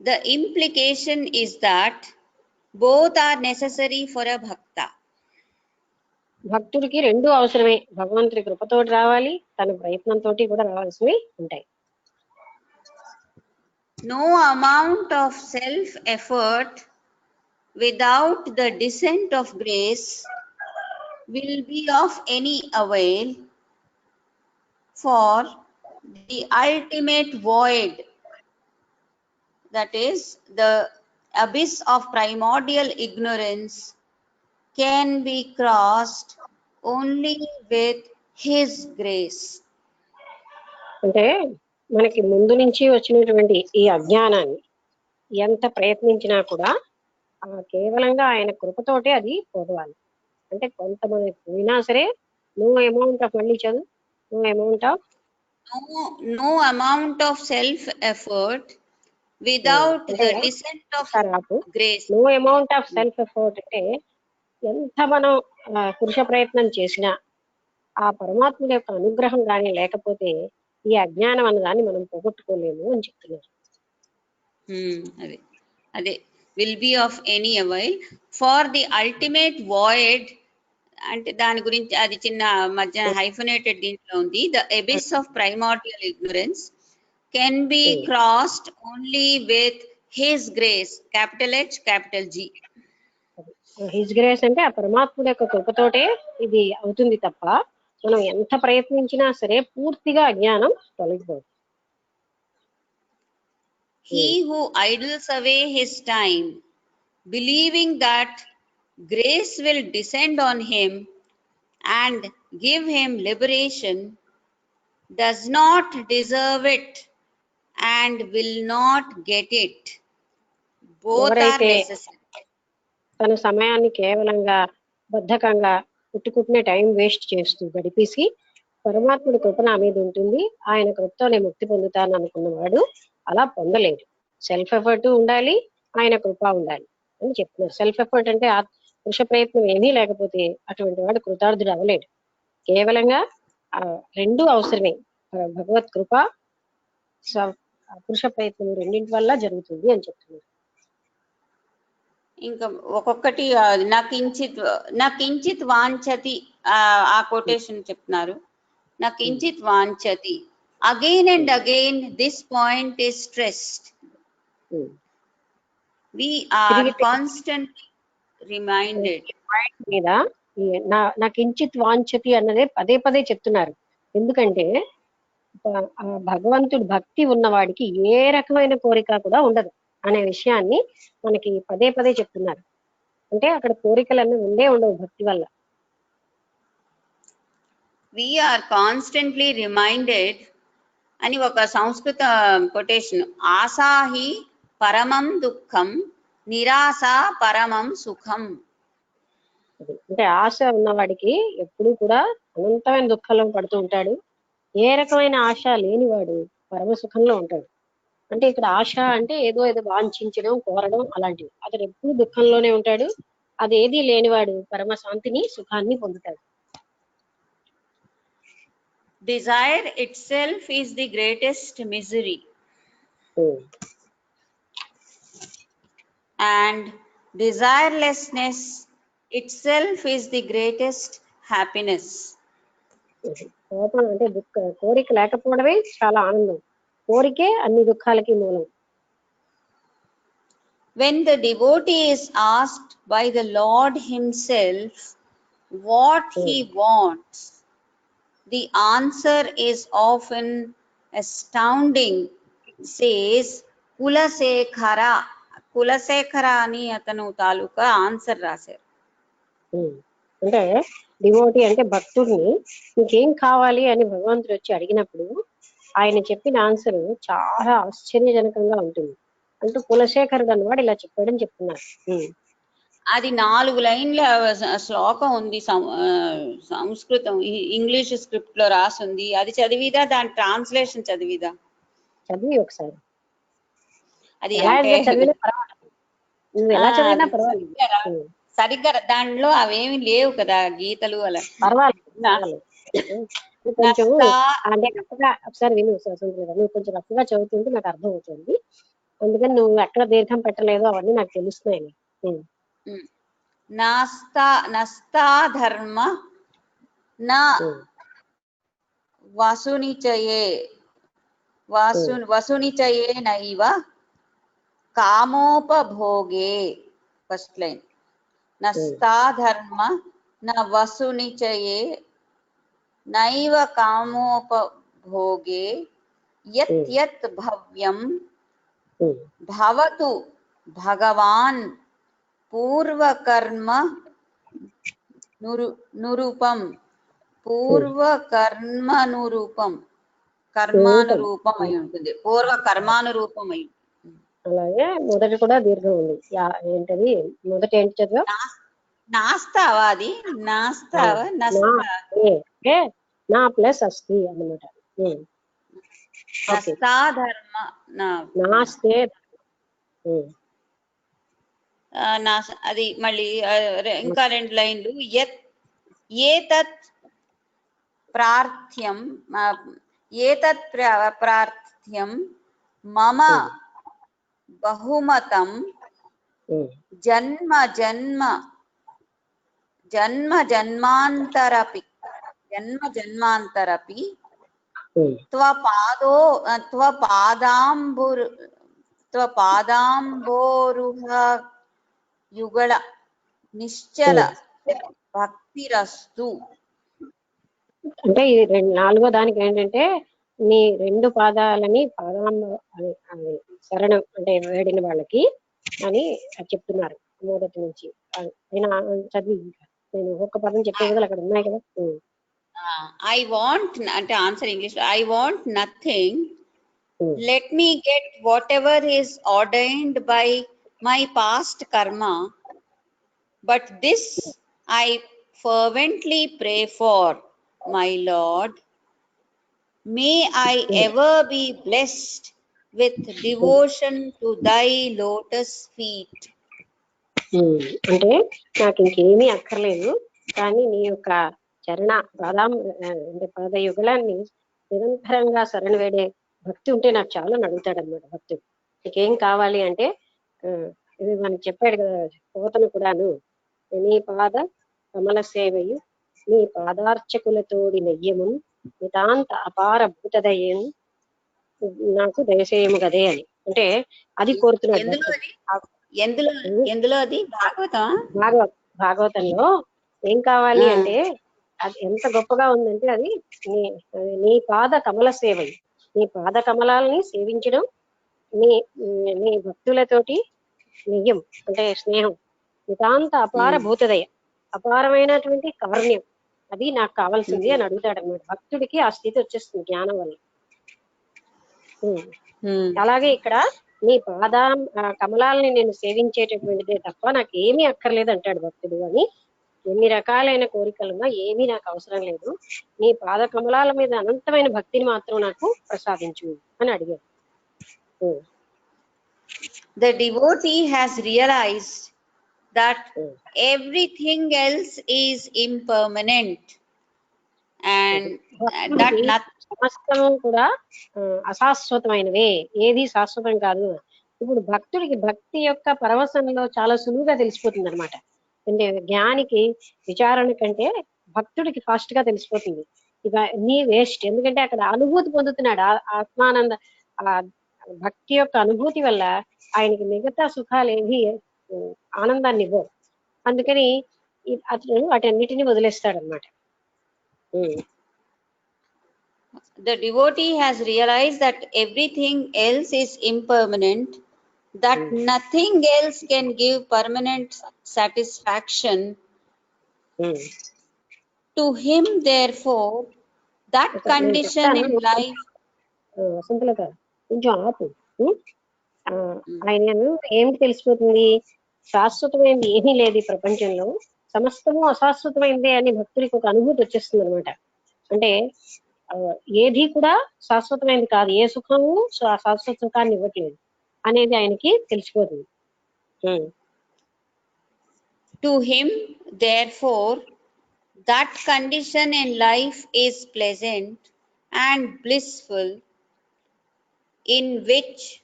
The implication is that both are necessary for a bhakta. భక్తుడికి రెండు అవసరమే, భగవంతుడి కృపతోటి రావాలి, తన ప్రయత్నంతో కూడా రావాల్సినవి ఉంటాయి. No amount of self effort without the descent of grace will be of any avail for the ultimate void, that is the abyss of primordial ignorance, can be crossed only with his grace. అంటే మనకి ముందు నుంచి వచ్చినటువంటి ఈ అజ్ఞానాన్ని ఎంత ప్రయత్నించినా కూడా కేవలంగా ఆయన కృపతోటే అది పోవాలి. అంటే కొంతమంది పోయినా సరే, నో అమౌంట్ ఆఫ్, మళ్ళీ చదువు, no amount of, no amount of self effort without the descent of grace. No amount of self effort అంటే ఎంత మనం పురుష ప్రయత్నం చేసినా ఆ పరమాత్ముడి యొక్క అనుగ్రహం కానీ లేకపోతే ఈ అజ్ఞానం అన్న దాన్ని మనం పోగొట్టుకోలేము అని చెప్తున్నారు. అదే will be of any avail for the ultimate void అంటే దాని గురించి అది చిన్న మధ్య హైఫనేటెడ్ దీంట్లో ఉంది. The abyss of primordial ignorance can be crossed only with his grace, capital H capital G. His grace అంటే ఆ పరమాత్ముడి యొక్క కృపతోటే ఇది అవుతుంది తప్ప మనం ఎంత ప్రయత్నించినా సరే పూర్తిగా అజ్ఞానం తొలగిపోదు. He who idles away his time believing that grace will descend on him and give him liberation does not deserve it and will not get it. Both are necessary. తన సమయాన్ని కేవలంగా బద్ధకంగా పుట్టుకుంటున్న టైం వేస్ట్ చేస్తూ గడిపేసి పరమాత్ముడి కృప నా మీద ఉంటుంది, ఆయన కృపతో నేను ముక్తి పొందుతాను అనుకున్నవాడు అలా పొందలేడు. సెల్ఫ్ ఎఫర్ట్ ఉండాలి, ఆయన కృప ఉండాలి అని చెప్తున్నారు. సెల్ఫ్ ఎఫర్ట్ అంటే పురుష ప్రయత్నం ఏమీ లేకపోతే అటువంటి వాడు కృతార్థుడు అవ్వలేడు. కేవలంగా రెండు అవసరమే, భగవత్ కృప పురుష ప్రయత్నం రెండింటి వల్ల జరుగుతుంది అని చెప్తున్నారు. ఇంకా ఒక్కొక్కటి నా కించిత్ వాంఛతి ఆ కొటేషన్ చెప్తున్నారు. నా కించిత్ వాంఛతి, again and again this point is stressed. We are constantly reminded. మీద నా కించిత్ వాంఛతి అన్నదే పదే పదే చెప్తున్నారు. ఎందుకంటే భగవంతుడు భక్తి ఉన్నవాడికి ఏ రకమైన కోరిక కూడా ఉండదు అనే విషయాన్ని మనకి పదే పదే చెప్తున్నారు. అంటే అక్కడ కోరికలన్నీ ఉండవు భక్తి వల్ల. We are constantly reminded అని ఒక సంస్కృత కొటేషన్, ఆసాహి పరమం దుఃఖం నిరాశ పరమం సుఖం. అంటే ఆశ ఉన్నవాడికి ఎప్పుడూ కూడా అనంతమైన దుఃఖంలో పడుతూ ఉంటాడు, ఏ రకమైన ఆశ లేనివాడు పరమ సుఖంలో ఉంటాడు. అంటే ఇక్కడ ఆశ అంటే ఏదో వాంఛించడం, కోరడం అలాంటివి. అతను ఎప్పుడు దుఃఖంలోనే ఉంటాడు, అదేది లేనివాడు పరమ శాంతిని, సుఖాన్ని పొందుతాడు. Desire itself is the greatest misery. And desirelessness itself is the greatest happiness. కోపం అంటే కోరిక లేకపోవడమే చాలా ఆనందం, కోరికే అన్ని దుఃఖాలకి మూలం. When the devotee is asked by the Lord himself what he wants, the answer is often astounding. Says Kulasekhara. Kulasekhara అని అతను తాలూకా ఆన్సర్ రాశారు. అంటే డివోటీ అంటే భక్తుడిని నీకేం కావాలి అని భగవంతుడు వచ్చి అడిగినప్పుడు ఆయన చెప్పిన ఆన్సర్ చాలా ఆశ్చర్యజనకంగా ఉంటుంది. అంటూ కులశేఖరుడు అన్నవాడు ఇలా చెప్పాడని చెప్తున్నారు. అది 4 లైన్ల శ్లోకం ఉంది, సంస్కృతం ఇంగ్లీష్ స్క్రిప్ట్ లో రాసింది. అది చదివిదా, దాని ట్రాన్స్లేషన్ చదివిదా? చదివి ఒకసారి. అది సరిగ్గా దానిలో అవేమి లేవు కదా గీతలు అలా. పర్వాలేదు, నువ్వు కొంచెం నస్తా అంటే రఫ్గా ఒకసారి విను సుశీల, నువ్వు కొంచెం రఫ్గా చదువుతుంటే నాకు అర్థం అవుతుంది. అందుకని నువ్వు ఎక్కడ దీర్ఘం పెట్టలేదో అవన్నీ నాకు తెలుస్తున్నాయి. నస్తాధర్మ న వసునిచయే వసునిచయే నైవ కామోపభోగే. First line. నస్తాధర్మ న వసునిచయే నైవ కామోపభోగే యత్ యత్ భవ్యం భవతు భగవాన్ పూర్వకర్మ నురూపం. పూర్వకర్మనురూపం, కర్మానురూపం అయి ఉంటుంది. పూర్వకర్మానురూపం అయి. అలాగే మొదటి కూడా దీర్ఘం ఉంది. ఏంటది మొదటి ఏంటి చదువు? నాస్తావా? అది నాస్తావా? నా ప్లస్ అస్తి అన్నమాట. నస్తాధర్మ నాస్తే అది మళ్ళీ ఇంకా 2 లైన్లు. ఏతత్ ప్రార్థ్యం మమ బహుమతం జన్మాంతరపి త్వపాదాంబోరుహ యుగళ నిశ్చల భక్తిరస్తు. అంటే ఈ 4వ దానికి ఏంటంటే నీ 2 పాదాలని శరణం అంటే వేడిన వాళ్ళకి అని చెప్తున్నారు మొదటి నుంచి. నేను చదివి నేను ఒక్క పదం చెప్పే కదా అక్కడ ఉన్నాయి కదా. ఐ వాంట్ అంటే answer English. I want nothing. Let me get whatever is ordained by my past karma, but this I fervently pray for, my Lord. May I ever be blessed with devotion to thy lotus feet. అంటే నాకు ఇంకేమీ అక్కర్లేదు, కానీ నీ యొక్క చరణ పాదయుగలాన్ని నిరంతరంగా శరణ వేడే భక్తి ఉంటే నాకు చాలా అడుగుతాడు అనమాట భక్తుడు. నీకేం కావాలి అంటే ఇది మనకి చెప్పాడు కదా పోతను కూడాను, నీ పాద కమల సేవయు నీ పాదార్చకులతోడి నెయ్యము నితాంత అపార భూతదయ్యను నాకు దయచేయము కదే అని. అంటే అది కోరుతున్నాడు. భాగవతంలో ఏం కావాలి అంటే అది ఎంత గొప్పగా ఉందంటే అది నీ పాద కమల సేవయు, నీ పాద కమలాలని సేవించడం, నీ భక్తులతోటి నెయ్యం అంటే స్నేహం, నితాంత అపార భూతదయ అపారమైనటువంటి కారుణ్యం, అది నాకు కావాల్సింది అని అడుగుతాడు అన్నమాట. భక్తుడికి ఆ స్థితి వచ్చేస్తుంది జ్ఞానం వల్ల. అలాగే ఇక్కడ నీ కమలాలని నేను సేవించేటటువంటిదే తప్ప నాకు ఏమీ అక్కర్లేదు అంటాడు భక్తుడు. అని ఎన్ని రకాలైన కోరికలున్నా ఏమీ నాకు అవసరం లేదు, నీ పాద కమలాల మీద అనంతమైన భక్తిని మాత్రం నాకు ప్రసాదించు అని అడిగాడు. The devotee has realized that everything else is impermanent and that సమస్తము కూడా అశాశ్వతమైనవే, ఏది శాశ్వతం కాదు. ఇప్పుడు భక్తుడికి భక్తి యొక్క పరవశంలో చాలా సులువుగా తెలిసిపోతుంది అనమాట. అంటే జ్ఞానికి విచారణ కంటే భక్తుడికి ఫాస్ట్ గా తెలిసిపోతుంది ఇక నీ వేస్ట్. ఎందుకంటే అక్కడ అనుభూతి పొందుతున్నాడు ఆత్మానంద. ఆ భక్తి యొక్క అనుభూతి వల్ల ఆయనకి మిగతా సుఖాలు ఏవి ఆనందాన్ని ఇవ్వవు. అందుకని అతను వాటన్నిటిని వదిలేస్తాడు అనమాట. The devotee has realized that everything else is impermanent, that nothing else can give permanent satisfaction to him. Therefore, that condition in life. సింపుల్గా కొంచెం ఆపు. ఆయన ఏమిటి తెలిసిపోతుంది? శాశ్వతమైనది ఏమీ లేదు ఈ ప్రపంచంలో, సమస్తము అశాశ్వతమైందే అని భక్తుడికి ఒక అనుభూతి వచ్చేస్తుంది అనమాట. అంటే ఏది కూడా శాశ్వతమైనది కాదు, ఏ సుఖము శాశ్వత సుఖాన్ని ఇవ్వట్లేదు అనేది ఆయనకి తెలిసిపోతుంది. To him, therefore, that condition in life is pleasant and blissful, in which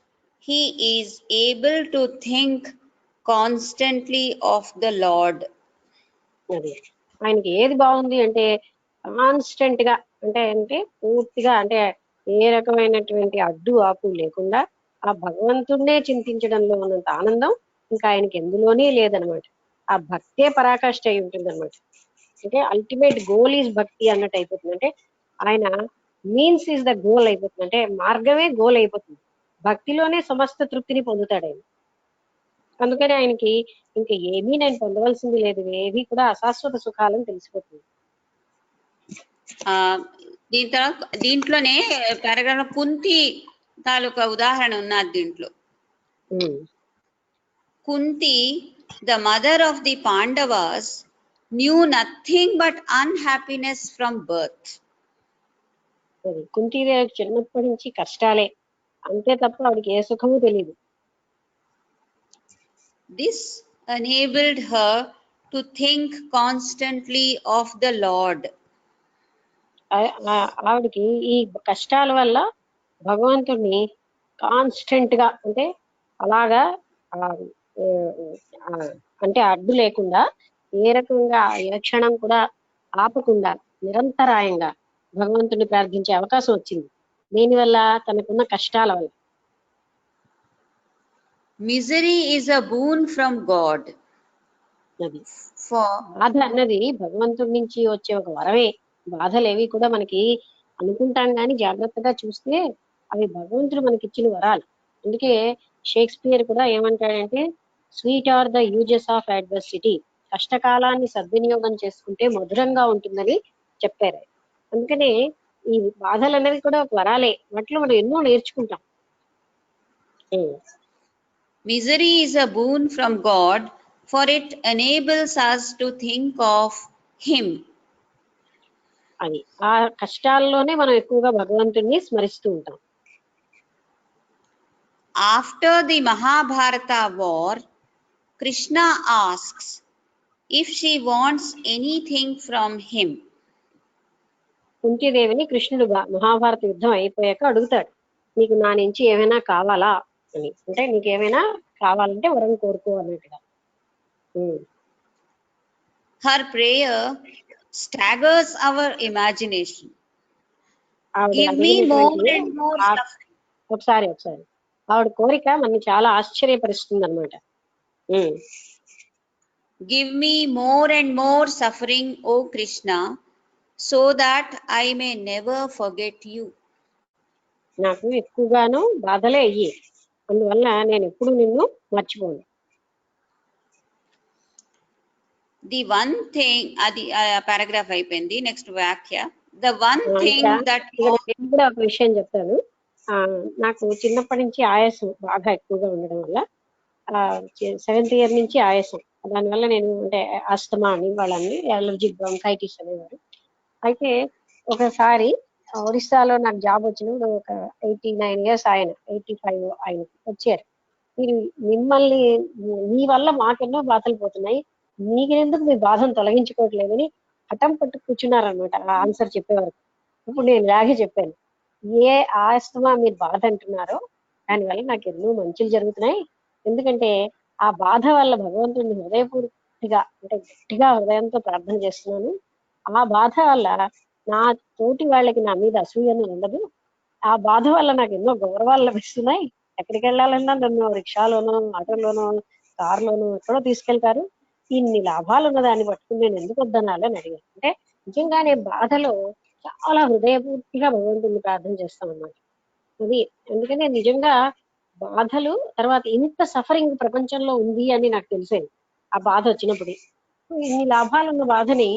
he is able to think constantly of the Lord. అది ఆయనకి ఏది బాగుంది అంటే కాన్స్టెంట్ గా అంటే పూర్తిగా అంటే ఏ రకమైనటువంటి అడ్డు ఆపు లేకుండా ఆ భగవంతుడినే చింతించడంలో ఉన్నంత ఆనందం ఇంకా ఆయనకి ఎందులోనే లేదనమాట. ఆ భక్తే పరాకాష్ఠ అయి ఉంటుంది అనమాట. అంటే అల్టిమేట్ గోల్ ఈజ్ భక్తి అన్నట్టు అయిపోతుంది. అంటే ఆయన మీన్స్ ఈజ్ ద గోల్ అయిపోతుంది. అంటే మార్గమే గోల్ అయిపోతుంది. భక్తిలోనే సమస్త తృప్తిని పొందుతాడు ఆయన. అందుకని ఆయనకి ఇంకా ఏమీ నేను పొందవలసింది లేదు, ఏది కూడా అశాశ్వత సుఖాలని తెలిసిపోతుంది. దీంట్లోనే పారాగ్రాఫ్ కుంతి తాలూకా ఉదాహరణ ఉన్నది దీంట్లో. Kunti, the mother of the Pandavas, knew nothing but unhappiness from birth. కుంతీదేవికి చిన్నప్పటి నుంచి కష్టాలే, అంతే తప్ప ఆవిడకి ఏ సుఖము తెలియదు. This enabled her to think constantly of the Lord. ఆవిడకి ఈ కష్టాల వల్ల భగవంతుడిని కాన్స్టెంట్ గా అంటే అలాగా అంటే అడ్డు లేకుండా ఏ రకంగా ఏ క్షణం కూడా ఆపకుండా నిరంతరాయంగా భగవంతుడిని ప్రార్థించే అవకాశం వచ్చింది. దీనివల్ల తనకున్న కష్టాల వల్ల. Misery is a boon from God. అది బాధ అన్నది భగవంతుడి నుంచి వచ్చే ఒక వరమే. బాధలేవి కూడా మనకి అనుకుంటాం కానీ జాగ్రత్తగా చూస్తే అవి భగవంతుడు మనకి ఇచ్చిన వరాలు. అందుకే షేక్స్పియర్ కూడా ఏమంటాడంటే, sweet are the uses of adversity, కష్టకాలాన్ని సద్వినియోగం చేసుకుంటే మధురంగా ఉంటుందని చెప్పారు. అందుకనే ఈ బాధలు అనేవి కూడా ఒక వరాలే, వాటిలో మనం ఎన్నో నేర్చుకుంటాం. Misery is a boon from God, for it enables us to think of him. అని ఆ కష్టాల్లోనే మనం ఎక్కువగా భగవంతుడిని స్మరిస్తూ ఉంటాం. After the Mahabharata war, Krishna asks if she wants anything from him. కుంతీదేవిని కృష్ణుడు మహాభారత యుద్ధం అయిపోయాక అడుగుతాడు, నీకు నా నుంచి ఏమైనా కావాలా అని. అంటే నీకేమైనా కావాలంటే వరం కోరుకో అన్నట్టుగా. Her prayer staggers our imagination. Give me more and more suffering. ఒకసారి ఆవిడ కోరిక మనని చాలా ఆశ్చర్యపరుస్తుంది అనమాట. Give me more and more suffering, O Krishna, so that I may never forget you. నాకు ఎక్కువగాను బాధలే అయ్యి, అందువల్ల నేను ఎప్పుడు నిన్ను మర్చిపోను. The one thing, అది పారాగ్రాఫ్ అయిపోయింది. నెక్స్ట్ వ్యాఖ్య. The one thing that నేను కూడా ఒక విషయం చెప్తాను. నాకు చిన్నప్పటి నుంచి ఆయాసం బాగా ఎక్కువగా ఉండడం వల్ల 7th ఇయర్ నుంచి ఆయాసం, దానివల్ల నేను అంటే ఆస్తమా అని వాళ్ళని అలర్జిక్ బ్రాంకైటిస్ అనేవారు. అయితే ఒకసారి ఒరిస్సాలో నాకు జాబ్ వచ్చినప్పుడు ఒక 89 years ఆయన 85 ఆయన వచ్చారు. మీరు మిమ్మల్ని మీ వల్ల మాకెన్నో బాధలు పోతున్నాయి, మీకెందుకు మీ బాధను తొలగించుకోవట్లేదని హఠం పట్టు కూర్చున్నారనమాట ఆ ఆన్సర్ చెప్పేవారు. ఇప్పుడు నేను ఇలాగే చెప్పాను, ఏ ఆస్తమా మీరు బాధ అంటున్నారో దానివల్ల నాకు ఎన్నో మంచులు జరుగుతున్నాయి. ఎందుకంటే ఆ బాధ వల్ల భగవంతుడిని హృదయపూర్తిగా అంటే గట్టిగా హృదయంతో ప్రార్థన చేస్తున్నాను. ఆ బాధ వల్ల నా తోటి వాళ్ళకి నా మీద అసూయను ఉండదు. ఆ బాధ వల్ల నాకు ఎన్నో గౌరవాలు లభిస్తున్నాయి. ఎక్కడికి వెళ్ళాలన్నా నన్ను రిక్షాలోనో ఆటోలోనో కారులోనో ఎక్కడో తీసుకెళ్తారు. ఇన్ని లాభాలు ఉన్న దాన్ని పట్టుకుని నేను ఎందుకు వద్దనాలని అడిగాను. అంటే నిజంగానే బాధలో చాలా హృదయపూర్తిగా భగవంతుడిని ప్రార్థన చేస్తాం అన్నమాట. అది అందుకనే నిజంగా బాధలు తర్వాత ఇంత సఫరింగ్ ప్రపంచంలో ఉంది అని నాకు తెలిసేది ఆ బాధ వచ్చినప్పుడు. ఇన్ని లాభాలున్న బాధని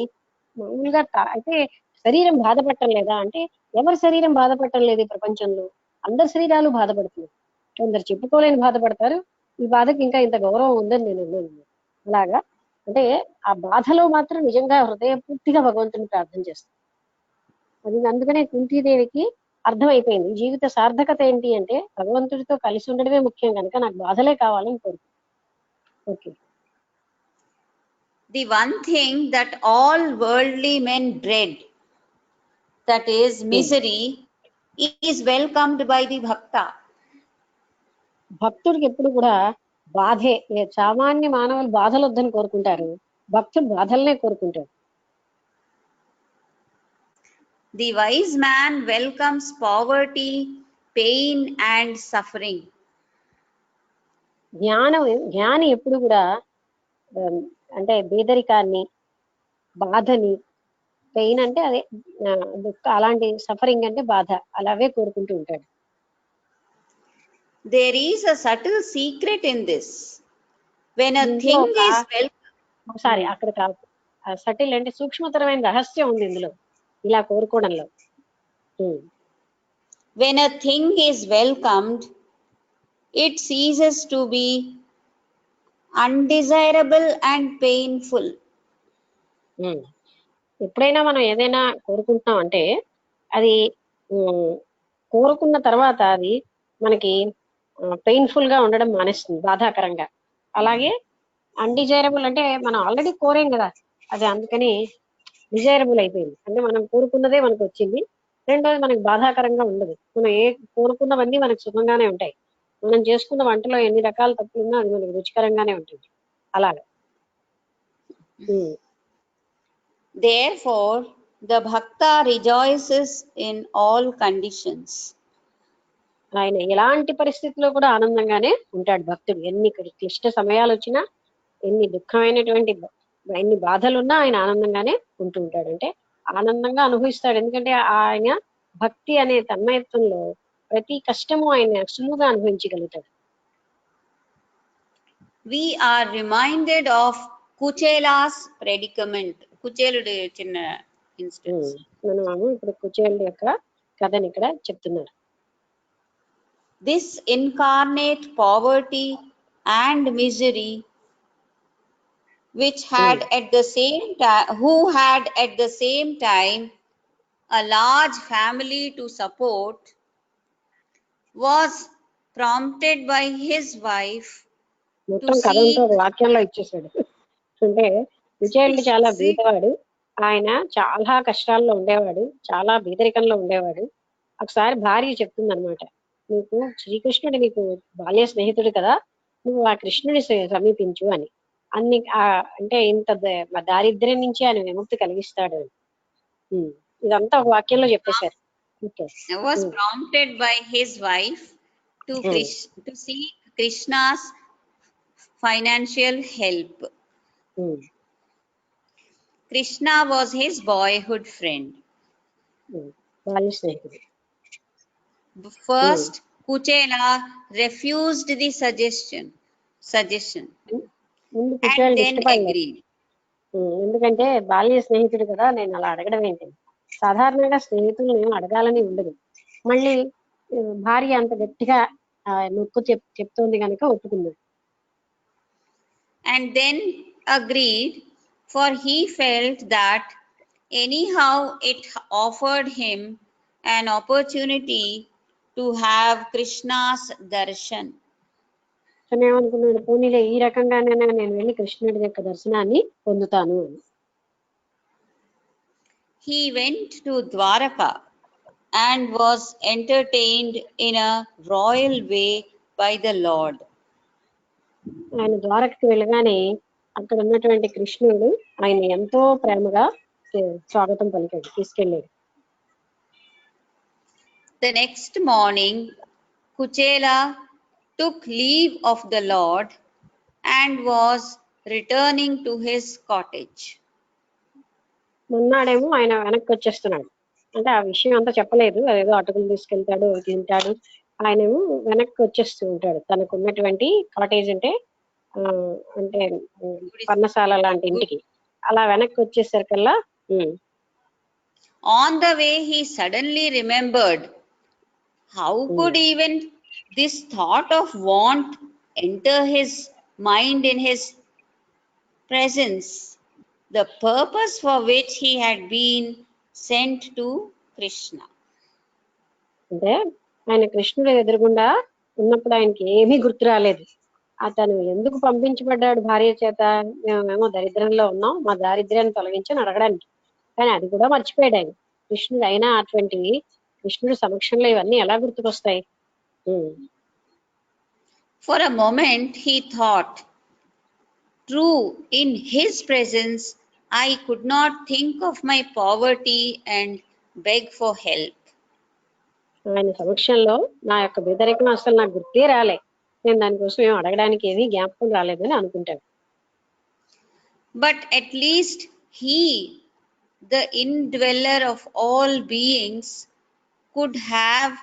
మామూలుగా అయితే శరీరం బాధపడటం లేదా అంటే, ఎవరి శరీరం బాధపడటం లేదు ఈ ప్రపంచంలో, అందరి శరీరాలు బాధపడుతున్నాయి. కొందరు చెప్పుకోలేని బాధపడతారు. ఈ బాధకి ఇంకా ఇంత గౌరవం ఉందని నేను అన్నాను. అలాగా అంటే ఆ బాధలో మాత్రం నిజంగా హృదయపూర్తిగా భగవంతుని ప్రార్థన చేస్తాను. అది అందుకనే కుంతీదేవికి అర్థమైపోయింది జీవిత సార్థకత ఏంటి అంటే భగవంతుడితో కలిసి ఉండడమే ముఖ్యం కనుక నాకు బాధలే కావాలని కోరుకుంది. Okay. the one thing that all worldly men dread, that is misery, is welcomed by the bhakta. భక్తుడికి ఎప్పుడు కూడా బాధే. సామాన్య మానవులు బాధలు వద్దని కోరుకుంటారు, భక్తుడు బాధలనే కోరుకుంటాడు. The wise man welcomes poverty, pain and suffering. జ్ఞాని ఎప్పుడు కూడా అంటే బేదరికాన్ని, బాధని, పెయిన్ అంటే అదే దుఃఖ, అలాంటి సఫరింగ్ అంటే బాధ, అలాగే కోరుకుంటూ ఉంటాడు. There is a subtle secret in this. When a thing is ఒకసారి అక్కడ సటిల్ అంటే సూక్ష్మతరమైన రహస్యం ఉంది ఇందులో, ఇలా కోరుకోవడంలో. When a thing is welcomed, it ceases to be undesirable and painful. ఎప్పుడైనా మనం ఏదైనా కోరుకుంటున్నాం అంటే అది కోరుకున్న తర్వాత అది మనకి పెయిన్ఫుల్ గా ఉండడం మానేస్తుంది, బాధాకరంగా. అలాగే అన్డిజైరబుల్ అంటే మనం ఆల్రెడీ కోరేం కదా, అది అందుకని డిజైరబుల్ అయిపోయింది. అంటే మనం కోరుకున్నదే మనకు వచ్చింది. రెండోది మనకి బాధాకరంగా ఉండదు. మనం కోరుకున్నవన్నీ మనకు సుఖంగానే ఉంటాయి. మనం చేసుకున్న వంటలో ఎన్ని రకాల తప్పులున్నా అది మనకి రుచికరంగానే ఉంటుంది. అలాగే Therefore, the bhakta rejoices in all conditions. ఆయన ఎలాంటి పరిస్థితుల్లో కూడా ఆనందంగానే ఉంటాడు భక్తుడు. ఎన్ని క్లిష్ట సమయాలు వచ్చినా, ఎన్ని దుఃఖమైనటువంటి ఎన్ని బాధలున్నా ఆయన ఆనందంగానే ఉంటూ ఉంటాడు. అంటే ఆనందంగా అనుభవిస్తాడు. ఎందుకంటే ఆయన భక్తి అనే తన్మయత్వంలో ప్రతి కష్టము ఆయన సులువుగా అనుభవించగలుగుతాడు. We are reminded of Kuchela's predicament. కుచేలుడు చిన్న ఇన్స్టెన్స్. మనము ఇప్పుడు కుచేలుడు యొక్క కథని ఇక్కడ చెప్తున్నారు. This incarnate poverty and misery, which had at the same time, who had at the same time a large family to support, was prompted by his wife మొత్తం కథంతో వాక్యంలో ఇచ్చేసాడు. అంటే కుచేలుడు చాలా బీదవాడు, ఆయన చాలా కష్టాల్లో ఉండేవాడు, చాలా బీదరికంలో ఉండేవాడు. ఒకసారి భార్య చెప్తుంది అనమాట, నీకు శ్రీకృష్ణుడు నీకు బాల్య స్నేహితుడు కదా, నువ్వు ఆ కృష్ణుని సమీపించు అని. అంటే ఇంత దారిద్ర్యం నుంచి ఆయన విముక్తి కలిగిస్తాడు అని. ఇదంతా ఒక వాక్యంలో చెప్పేశారు. Was prompted by his wife to seek Krishna's financial help. Krishna was his boyhood friend. First, Kuchela refused the suggestion and then agreed. ఎందుకంటే బాల్య స్నేహితుడు కదా, నేను అలా అడగడం ఏంటి, సాధారణంగా స్నేహితులు నేను అడగాలని ఉండదు. మళ్ళీ భార్య అంత గట్టిగా నొక్కు చెప్తోంది కనుక ఒప్పుకున్నాడు. And then agreed, for he felt that anyhow it offered him an opportunity to have Krishna's darshan. ఏమనుకున్నాడు, పోనీలే ఈ రకంగానే నేను వెళ్ళి కృష్ణుడి యొక్క దర్శనాన్ని పొందుతాను అని. He went to Dwaraka and was entertained in a royal way by the Lord. ఆయన ద్వారకకి వెళ్ళగానే అక్కడ ఉన్నటువంటి కృష్ణుడు ఆయన ఎంతో ప్రేమగా స్వాగతం పలికాడు, తీసుకెళ్ళాడు. The next morning, Kuchela took leave of the Lord and was returning to his cottage. మొన్నాడేమో ఆయన వెనక్కి వచ్చేస్తున్నాడు. అంటే ఆ విషయం అంతా చెప్పలేదు, అదేదో అటుకులు తీసుకెళ్తాడు, తింటాడు. ఆయనేమో వెనక్కి వచ్చేస్తూ ఉంటాడు తనకు ఉన్నటువంటి కాటేజ్, అంటే పర్ణశాల లాంటి ఇంటికి. అలా వెనక్కి వచ్చేసరికల్లా On the way he suddenly remembered, how could even this thought of want enter his mind in his presence, the purpose for which he had been sent to Krishna. అంటే ఆయన కృష్ణుడు ఎదురుగుండా ఉన్నప్పుడు ఆయనకి ఏమీ గుర్తు రాలేదు. అతను ఎందుకు పంపించబడ్డాడు భార్య చేత, మేమేమో దరిద్రంలో ఉన్నాం, మా దారిద్ర్యాన్ని తొలగించని అడగడానికి. కానీ అది కూడా మర్చిపోయాడు ఆయన. కృష్ణుడు అయినా అటువంటివి కృష్ణుడి సమక్షంలో ఇవన్నీ ఎలా గుర్తుకొస్తాయి? For a moment he thought, true, in his presence I could not think of my poverty and beg for help. ఆయన సమక్షంలో నా యొక్క బేదరికం అసలు నాకు గుర్తే రాలే, నేను దానికోసం ఏం అడగడానికి ఏమీ జ్ఞాపకం రాలేదని అనుకుంటాడు. But at least he, the indweller of all beings, could have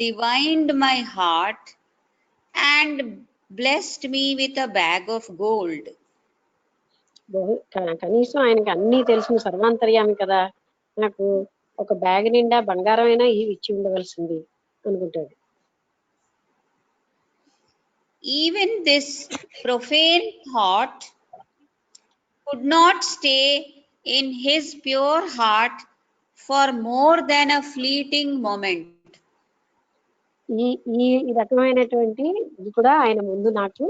divined my heart and blessed me with a bag of gold. కనీసం ఆయనకి అన్నీ తెలిసిన సర్వాంతర్యామి కదా, నాకు ఒక బ్యాగ్ నిండా బంగారం అయినా ఇచ్చి ఉండవలసింది అనుకుంటాడు. Even this profane thought could not stay in his pure heart for more than a fleeting moment. ఈ ఈ రకమైనటువంటి ఇది కూడా ఆయన ముందు నాకు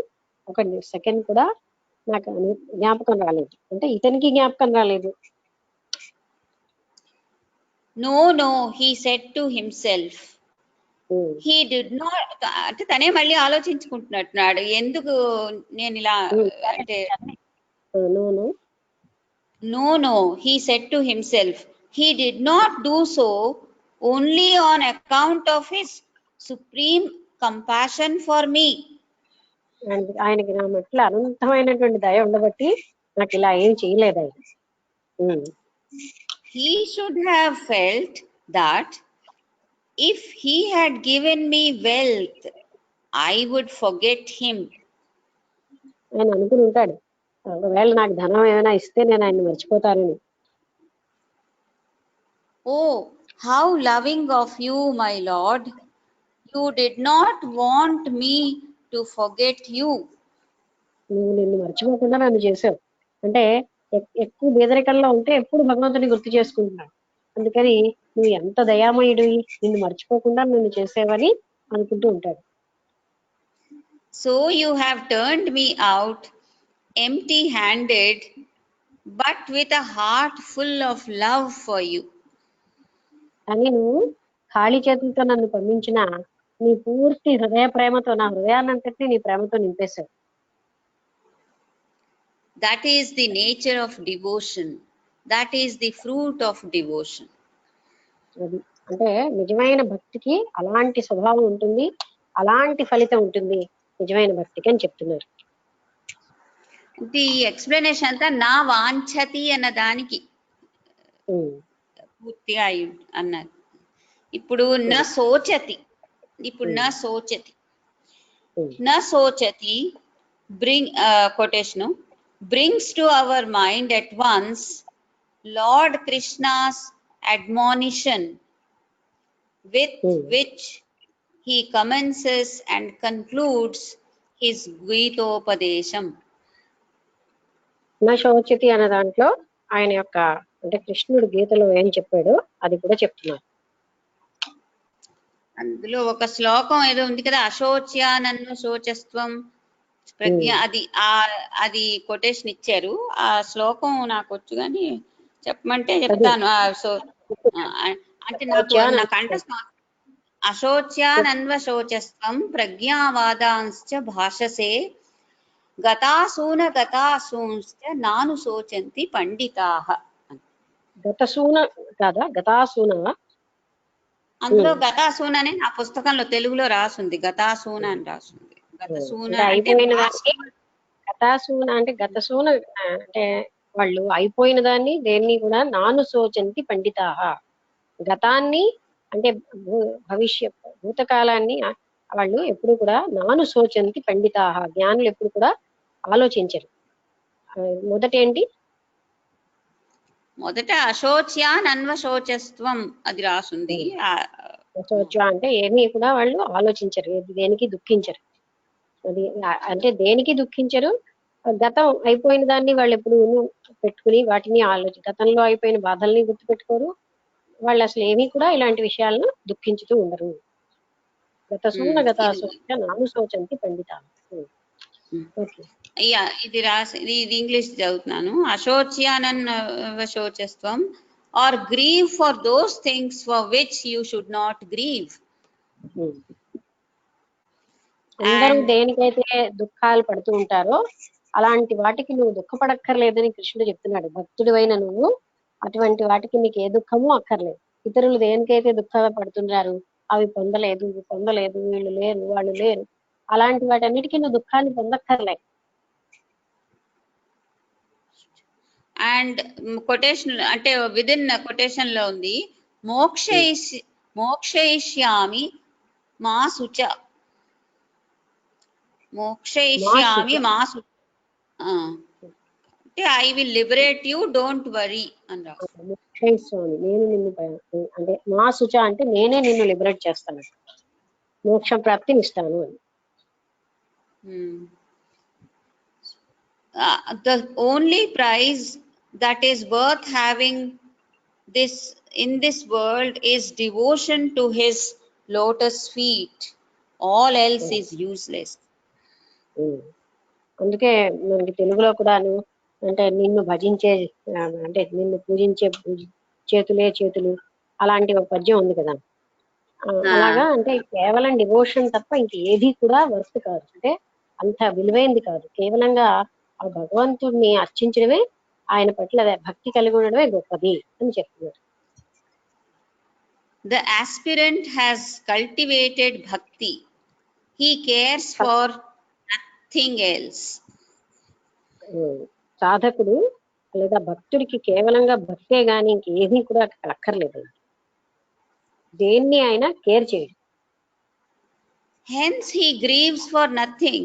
ఒక సెకండ్ కూడా నాకు జ్ఞాపకం రాలేదు, అంటే ఇతనికి జ్ఞాపకం రాలేదు. No, he said to himself. He did not, అంటే తనే మళ్ళీ ఆలోచించుకుంటున్నట్టున్నాడు, ఎందుకు నేను ఇలా అంటే no, he said to himself, he did not do so only on account of his supreme compassion for me. ఆయనకి నా పట్ల అనంతమైనటువంటి దయ ఉండబట్టి నాకు ఇలా ఏం చేయలేదు ఆయన. He should have felt that if he had given me wealth, I would forget him. ఆయన అనుకుని ఉంటాడు, ఒకవేళ నాకు ధనం ఏమైనా ఇస్తే నేను ఆయన మర్చిపోతానని. Oh, how loving of you, my lord. You did not want me to forget you. నువ్వు నిన్ను మర్చిపోకుండా నన్ను చేసావు. అంటే ఎక్కువ బేదరికంలో ఉంటే ఎప్పుడు భగవంతుని గుర్తు చేసుకుంటున్నాడు, అందుకని నువ్వు ఎంత దయామయుడివి, నిన్ను మర్చిపోకుండా నన్ను చేసేవని అనుకుంటూ ఉంటాడు. So you have turned me out empty-handed, but with a heart full of love for you. అని నువ్వు ఖాళీ చేతులతో నన్ను పంపించిన నీ పూర్తి హృదయ ప్రేమతో నా హృదయాన్నంతటినీ నీ ప్రేమతో నింపేశావు. That is the nature of devotion. That is the fruit of devotion. అది అంటే నిజమైన భక్తికి అలాంటి స్వభావం ఉంటుంది, అలాంటి ఫలితం ఉంటుంది నిజమైన భక్తికి అని చెప్తున్నారు. ది ఎక్స్ప్లెనేషన్ అంతా నా వాంఛతి అన్న దానికి పూర్తిగా అన్నారు. ఇప్పుడు నా సోచతి, నా సోచతి quotation brings to our mind at once Lord Krishna's admonition with which he commences and concludes his Gitopadesham. నా శోచతి అనే దాంట్లో ఆయన యొక్క అంటే కృష్ణుడు గీతలో ఏం చెప్పాడో అది కూడా చెప్తున్నారు. అందులో ఒక శ్లోకం ఏదో ఉంది కదా, అశోచ్యానన్ను శోచస్త్వం ప్రజ్ఞ, అది కొటేషన్ ఇచ్చారు. ఆ శ్లోకం నాకు వచ్చు కానీ చెప్పమంటే చెప్తాను. సో అంటే నాకు కంఠస్థం, అశోచ్యానన్వ శోచస్త్వం ప్రజ్ఞావాదాంశ్చ భాషసే గతాసూనశ్చ నాను శోచంతి పండితాః. గతసూన కాదా, గతాసూన? అందులో గతాసూన అనే నా పుస్తకంలో తెలుగులో రాసుంది, గతాసూన అని రాసుంది. గతాసూన అంటే గతసూన అంటే వాళ్ళు అయిపోయిన దాన్ని దేన్ని కూడా నాను శోచంతి పండితాః. గతాన్ని అంటే భూతకాలాన్ని వాళ్ళు ఎప్పుడు కూడా నాను శోచంతి పండితాః, జ్ఞానులు ఎప్పుడు కూడా ఆలోచించరు. మొదట అశోచ్యానన్వ శోచస్త్వం అది రాసుంది. అశోచ అంటే ఏమీ కూడా వాళ్ళు ఆలోచించరు, దేనికి దుఃఖించరు. అది అంటే దేనికి దుఃఖించరు, గతం అయిపోయిన దాన్ని వాళ్ళు ఎప్పుడు పెట్టుకుని వాటిని గతంలో అయిపోయిన బాధల్ని గుర్తు పెట్టుకోరు. వాళ్ళు అసలు ఏమీ కూడా ఇలాంటి విషయాలను దుఃఖించుతూ ఉండరు. గతసూన గతాశోచ నాను శోచంతి పండితాః. ఓకే. యా ఇది ఇది ఇంగ్లీష్ చదువుతున్నాను. అశోచ్యానన్ శోచస్వం or grieve for those things for which you should not grieve. అందరూ అండ్ దేనికైతే దుఃఖాలు పడుతూ ఉంటారో అలాంటి వాటికి నువ్వు దుఃఖపడక్కర్లేదని కృష్ణుడు చెప్తున్నాడు. భక్తుడివైన నువ్వు అటువంటి వాటికి నీకు ఏ దుఃఖము అక్కర్లేదు. ఇతరులు దేనికైతే దుఃఖపడుతున్నారు, అవి పొందలేదు, ఇవి పొందలేదు, వీళ్ళు లేరు, వాళ్ళు లేరు, అలాంటి వాటన్నిటికీ నువ్వు దుఃఖాన్ని పొందక్కర్లే. అండ్ కొటేషన్ అంటే విదిన్ కొటేషన్ లో ఉంది, మోక్షయిష్యామి మా శుచ, మోక్షయిష్యామి మా శుచ అంటే I will liberate you, don't worry అని రాస్తారు. మోక్షయిష్యామి, నేను నిన్ను అంటే మా శుచ అంటే నేనే నిన్ను లిబరేట్ చేస్తాను, మోక్ష ప్రాప్తిని ఇస్తాను అని. The only prize that is worth having this in this world is devotion to his lotus feet. All else is useless. అందుకే మనకి తెలుగులో కూడాను అంటే నిన్ను భజించే అంటే నిన్ను పూజించే చేతులే చేతులు అలాంటి ఒక పద్యం ఉంది కదా. అలాగా అంటే కేవలం డివోషన్ తప్ప ఇంక ఏది కూడా వర్త్ కాదు, అంటే అంత విలువైంది కాదు. కేవలంగా ఆ భగవంతుడిని అర్చించడమే, ఆయన పట్ల భక్తి కలిగి ఉండడమే గొప్పది అని చెప్తున్నారు. The aspirant has cultivated bhakti. He cares for nothing else. సాధకుడు లేదా భక్తుడికి కేవలంగా భక్తే గాని ఇంకేది కూడా అక్కర్లేదు, దేన్ని ఆయన కేర్ చేయడు. Hence he grieves for nothing,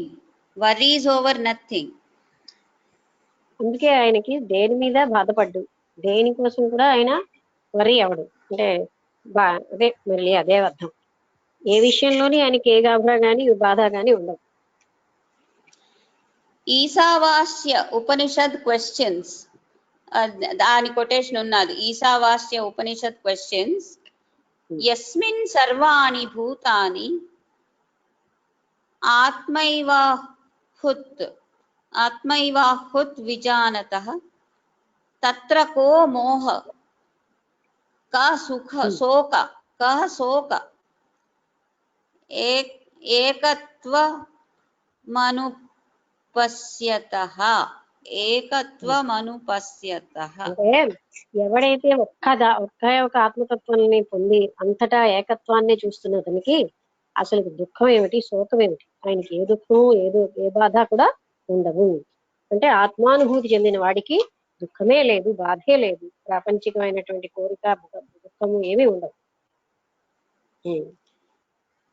worries over nothing. అందుకే ఆయనకి దేని మీద బాధపడ్డు, దేనికోసం కూడా ఆయన వరి అవడు. అంటే అదే మళ్ళీ అదే అర్థం, ఏ విషయంలోని ఆయనకి ఏ గాభరా గాని బాధ గాని ఉండదు. ఈశావాస్య ఉపనిషద్ క్వశ్చన్స్, దాని కొటేషన్ ఉన్నది. ఈశావాస్య ఉపనిషద్ క్వశ్చన్స్, యస్మిన్ సర్వాణి భూతాని ఆత్మైవాహుత్ విజానతః తత్ర కో మోహ కః శోక ఏకత్వమనుపశ్యతః. అంటే ఎవడైతే ఒకే ఒక ఆత్మతత్వాన్ని పొంది అంతటా ఏకత్వాన్ని చూస్తున్న అతనికి అసలు దుఃఖం ఏమిటి, శోకం ఏమిటి, ఆయనకి ఏ దుఃఖం ఏ బాధ కూడా ఉండవు. అంటే ఆత్మానుభూతి చెందిన వాడికి దుఃఖమే లేదు, బాధే లేదు, ప్రాపంచికమైనటువంటి కోరిక దుఃఖము ఏమీ ఉండవు.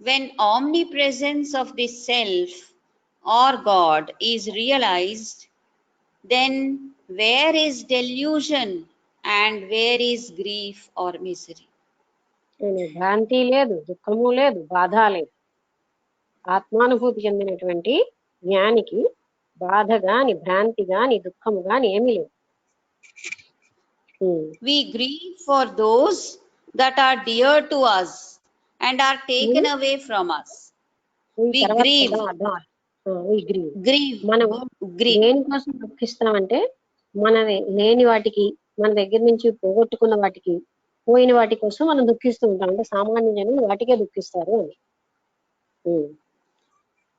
When omnipresence of the self or God is realized, then where is delusion and where is grief or misery? భ్రాంతి లేదు, దుఃఖము లేదు, బాధ లేదు. ఆత్మానుభూతి చెందినటువంటి జ్ఞానికి బాధ గాని భ్రాంతి గాని దుఃఖము గాని ఏమీ లేదు. We grieve for those that are dear to us and are taken away from us. We grieve. మనం దేనికోసం దుఃఖిస్తామంటే మన లేని వాటికి, మన దగ్గర నుంచి పోగొట్టుకున్న వాటికి, పోయిన వాటి కోసం మనం దుఃఖిస్తూ ఉంటాం. అంటే సామాన్య జనులు వాటికే దుఃఖిస్తారు అని.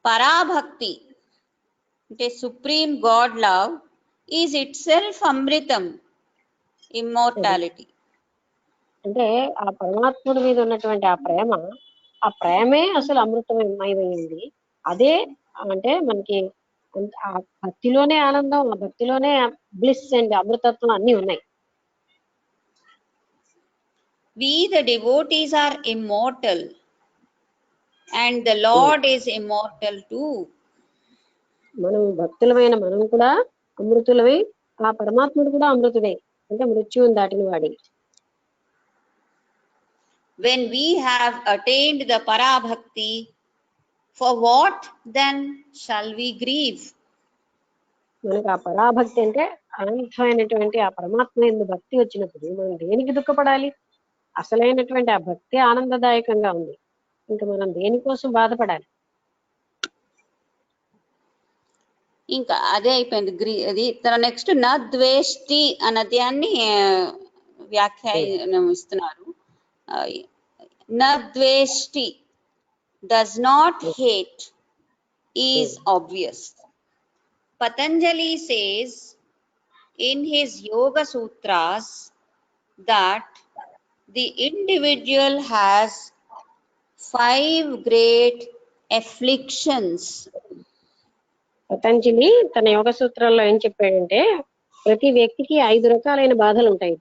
పరాభక్తి అంటే supreme God love is it self Amrutham, immortality. అంటే ఆ పరమాత్ముడి మీద ఉన్నటువంటి ఆ ప్రేమే అసలు అమృతమయమైంది. అదే అంటే మనకి ఆ భక్తిలోనే ఆనందం, ఆ భక్తిలోనే బ్లిస్ అండ్ అమృతత్వం అన్ని ఉన్నాయి. We the devotees are immortal and the Lord is immortal too. మనం భక్తులమైన మనం కూడా అమృతులమై, ఆ పరమాత్ముడు కూడా అమృతుడే, అంటే మృత్యువుని దాటిన వాడి. When we have attained the parabhakti, for what then shall we grieve? మనకు ఆ పరాభక్తి అంటే అనంతమైనటువంటి ఆ పరమాత్మ యందు భక్తి వచ్చినప్పుడు మనం దేనికి దుఃఖపడాలి? అసలైనటువంటి ఆ భక్తి ఆనందదాయకంగా ఉంది, ఇంకా మనం దేనికోసం బాధపడాలి? ఇంకా అదే అయిపోయింది అది తన నెక్స్ట్ న ద్వేష్టి అన్నది అని వ్యాఖ్యానం ఇస్తున్నారు. న ద్వేష్టి does not hate is obvious. Patanjali says in his Yoga Sutras that the individual has 5 great afflictions. Patanjali తన యోగ సూత్రాల్లో ఏం చెప్పాడంటే ప్రతి వ్యక్తికి 5 రకాలైన బాధలు ఉంటాయి.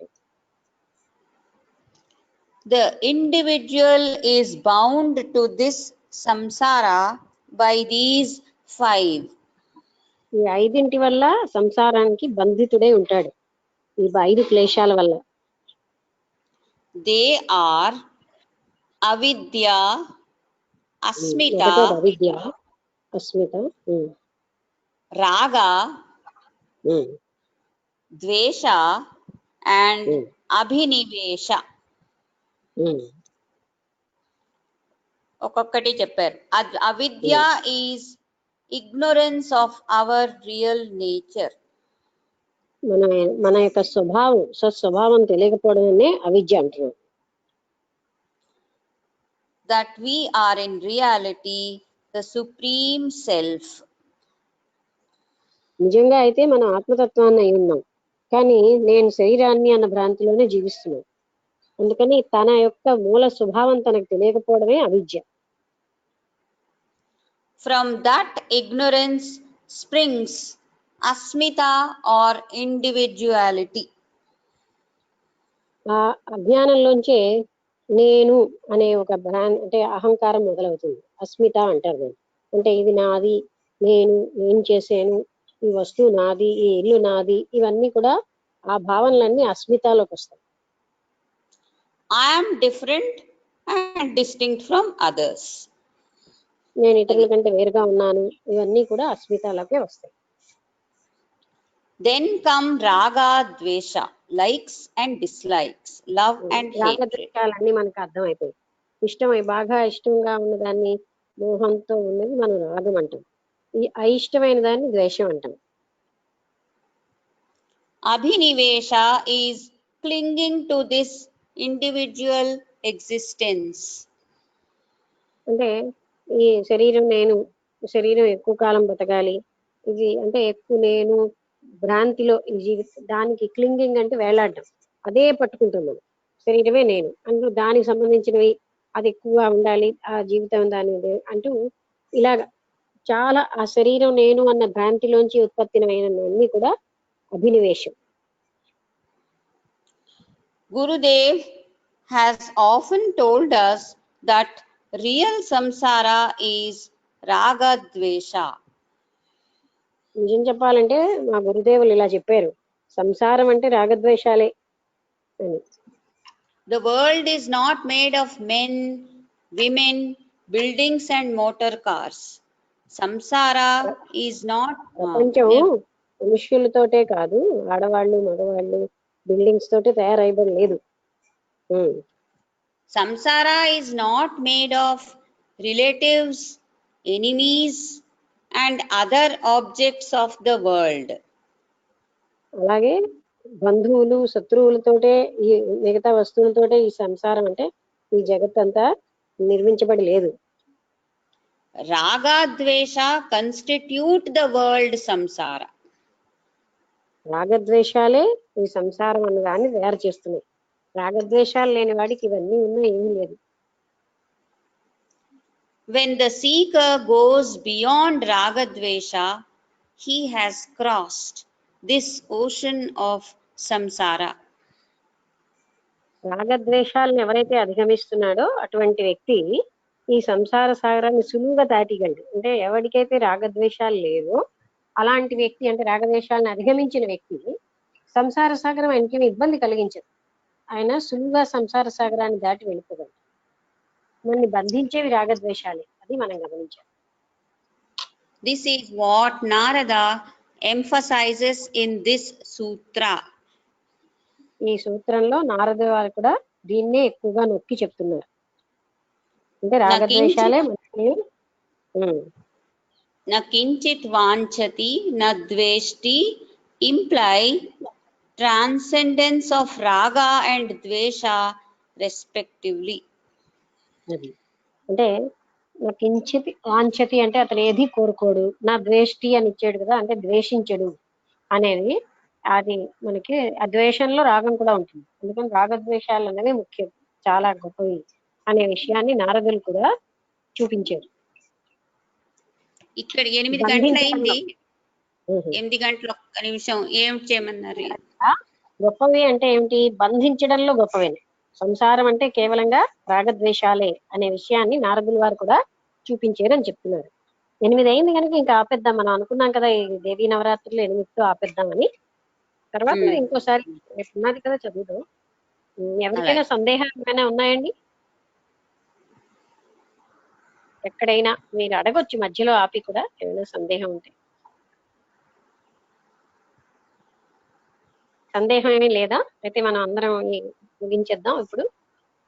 The individual is bound to this samsara by these 5. ఈ 5 వల్ల సంసారానికి బంధితుడై ఉంటాడు, ఈ 5 క్లేశాల వల్ల. They are avidya, asmita, అవిద్య, Asmita, raga, dvesha and abhinivesha. ఒక్కొక్కటి చెప్పారు. అవిద్య is ignorance of our real nature. మన యొక్క స్వభావం తెలియకపోవడమే అవిద్య అంటున్నాం. That we are in reality the supreme self. నిజంగా అయితే మనం ఆత్మతత్వాన్ని అయి ఉన్నాం, కానీ నేను శరీరాన్ని అన్న భ్రాంతిలోనే జీవిస్తున్నాను. అందుకని తన యొక్క మూల స్వభావం తనకు తెలియకపోవడమే అవిద్య. From that ignorance springs asmita or individuality. ఆ అజ్ఞానంలోంచే నేను అనే ఒక అంటే అహంకారం మొదలవుతుంది. అస్మిత అంటారు దాన్ని. అంటే ఇది నాది, నేను చేశాను, ఈ వస్తువు నాది, ఈ ఇల్లు నాది, ఇవన్నీ కూడా ఆ భావనలన్నీ అస్మితలోకి వస్తాయి. I am different and distinct from others. నేను ఇతరుల కంటే వేరుగా ఉన్నాను, ఇవన్నీ కూడా అస్మితలోకే వస్తాయి. Then come raga, dvesha, likes and dislikes, love and hatred. రాగద్వేషాలన్నీ మనకు అర్థమైపోయి, బాగా ఇష్టంగా ఉన్నదాన్ని మోహంతో ఉన్నది మనం రాగం అంటాం, ఈ అయిష్టమైన దాన్ని ద్వేషం అంటాం. Abhinivesha is clinging to this individual existence. అంటే ఈ శరీరం ఎక్కువ కాలం బతకాలి, ఇది అంటే ఎక్కువ నేను భ్రాంతిలో ఈ దానికి క్లింగింగ్ అంటే వేలాడడం, అదే పట్టుకుంటాం మనం. శరీరమే నేను అంటూ దానికి సంబంధించినవి అది ఎక్కువగా ఉండాలి, ఆ జీవితం దాని అంటూ ఇలాగ చాలా ఆ శరీరం నేను అన్న భ్రాంతిలోంచి ఉత్పత్తినైనవన్నీ కూడా అభినివేశం. Gurudev has often told us that real samsara is raga dvesha. నిజం చెప్పాలంటే మా గురుదేవులు ఇలా చెప్పారు, సంసారం అంటే రాగద్వేషాలే అని. The world is not made of men, women, buildings and motor cars. Samsara is not ప్రపంచం మనుష్యులతోటే కాదు, ఆడవాళ్ళు మగవాళ్ళు బిల్డింగ్స్ తోటి తయారైబడి లేదు. Samsara is not made of relatives, enemies and other objects of the world. అలాగే బంధువులు శత్రువులతోటే ఈ మిగతా వస్తువులతోటే ఈ సంసారం అంటే ఈ జగత్తంతా నిర్మించబడి లేదు. Raga dvesha constitute the world samsara. రాగద్వేషాలే ఈ సంసారం అన్న దాన్ని తయారు చేస్తున్నాయి. రాగద్వేషాలు లేని వాడికి ఇవన్నీ ఉన్నా ఏమీ లేదు. When the seeker goes beyond raga dvesha, he has crossed this ocean of samsara. రాగద్వేషాలను ఎవరైతే అధిగమిస్తున్నాడో అటువంటి వ్యక్తి ఈ సంసార సాగరాన్ని సులువుగా దాటిగలడు. అంటే ఎవరికైతే రాగద్వేషాలు లేవో అలాంటి వ్యక్తి, అంటే రాగద్వేషాలను అధిగమించిన వ్యక్తి సంసార సాగరం ఆయనకి ఇబ్బంది కలిగించదు, ఆయన సులువుగా సంసార సాగరాన్ని దాటి వెళ్ళిపోగలడు. మనల్ని బంధించేవి రాగద్వేషాలే, అది మనం గమనించాలి. This is what Narada emphasizes in this sutra. ఈ సూత్రంలో నారద వారు కూడా దీన్నే ఎక్కువగా నొక్కి చెప్తున్నారు. అంటే రాగద్వేషాలే మనల్ని na kinchit vanchati na dveshti imply transcendence of raga and dvesha respectively. అది అంటే నా కించిత్ వాంఛతి అంటే అతను ఏది కోరుకోడు, నా ద్వేష్టి అని ఇచ్చాడు కదా, అంటే ద్వేషించడు అనేది. అది మనకి ఆ ద్వేషంలో రాగం కూడా ఉంటుంది, అందుకని రాగద్వేషాలు అనేవి ముఖ్యం, చాలా గొప్పవి అనే విషయాన్ని నారదులు కూడా చూపించారు. ఇక్కడ 8 గంటలు అయింది. 8 గంటలు 1 నిమిషం ఏం చేయమన్నారు? గొప్పవి అంటే ఏమిటి? బంధించడంలో గొప్పవి. సంసారం అంటే కేవలంగా రాగద్వేషాలే అనే విషయాన్ని నారదుల వారు కూడా చూపించారు అని చెప్తున్నారు. 8 అయింది కనుక ఇంకా ఆపేద్దాం. మనం అనుకున్నాం కదా ఈ దేవీ నవరాత్రులు 8తో ఆపేద్దామని. తర్వాత ఇంకోసారి రేపు ఉన్నది కదా చదువుదాం. ఎవరికైనా సందేహాలు ఏమైనా ఉన్నాయండి? ఎక్కడైనా మీరు అడగొచ్చు మధ్యలో ఆపి కూడా, ఏమైనా సందేహం ఉంటే. సందేహం ఏమీ లేదా? అయితే మనం అందరం ముగించేద్దాం ఇప్పుడు.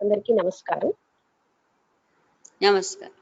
అందరికీ నమస్కారం. నమస్కారం.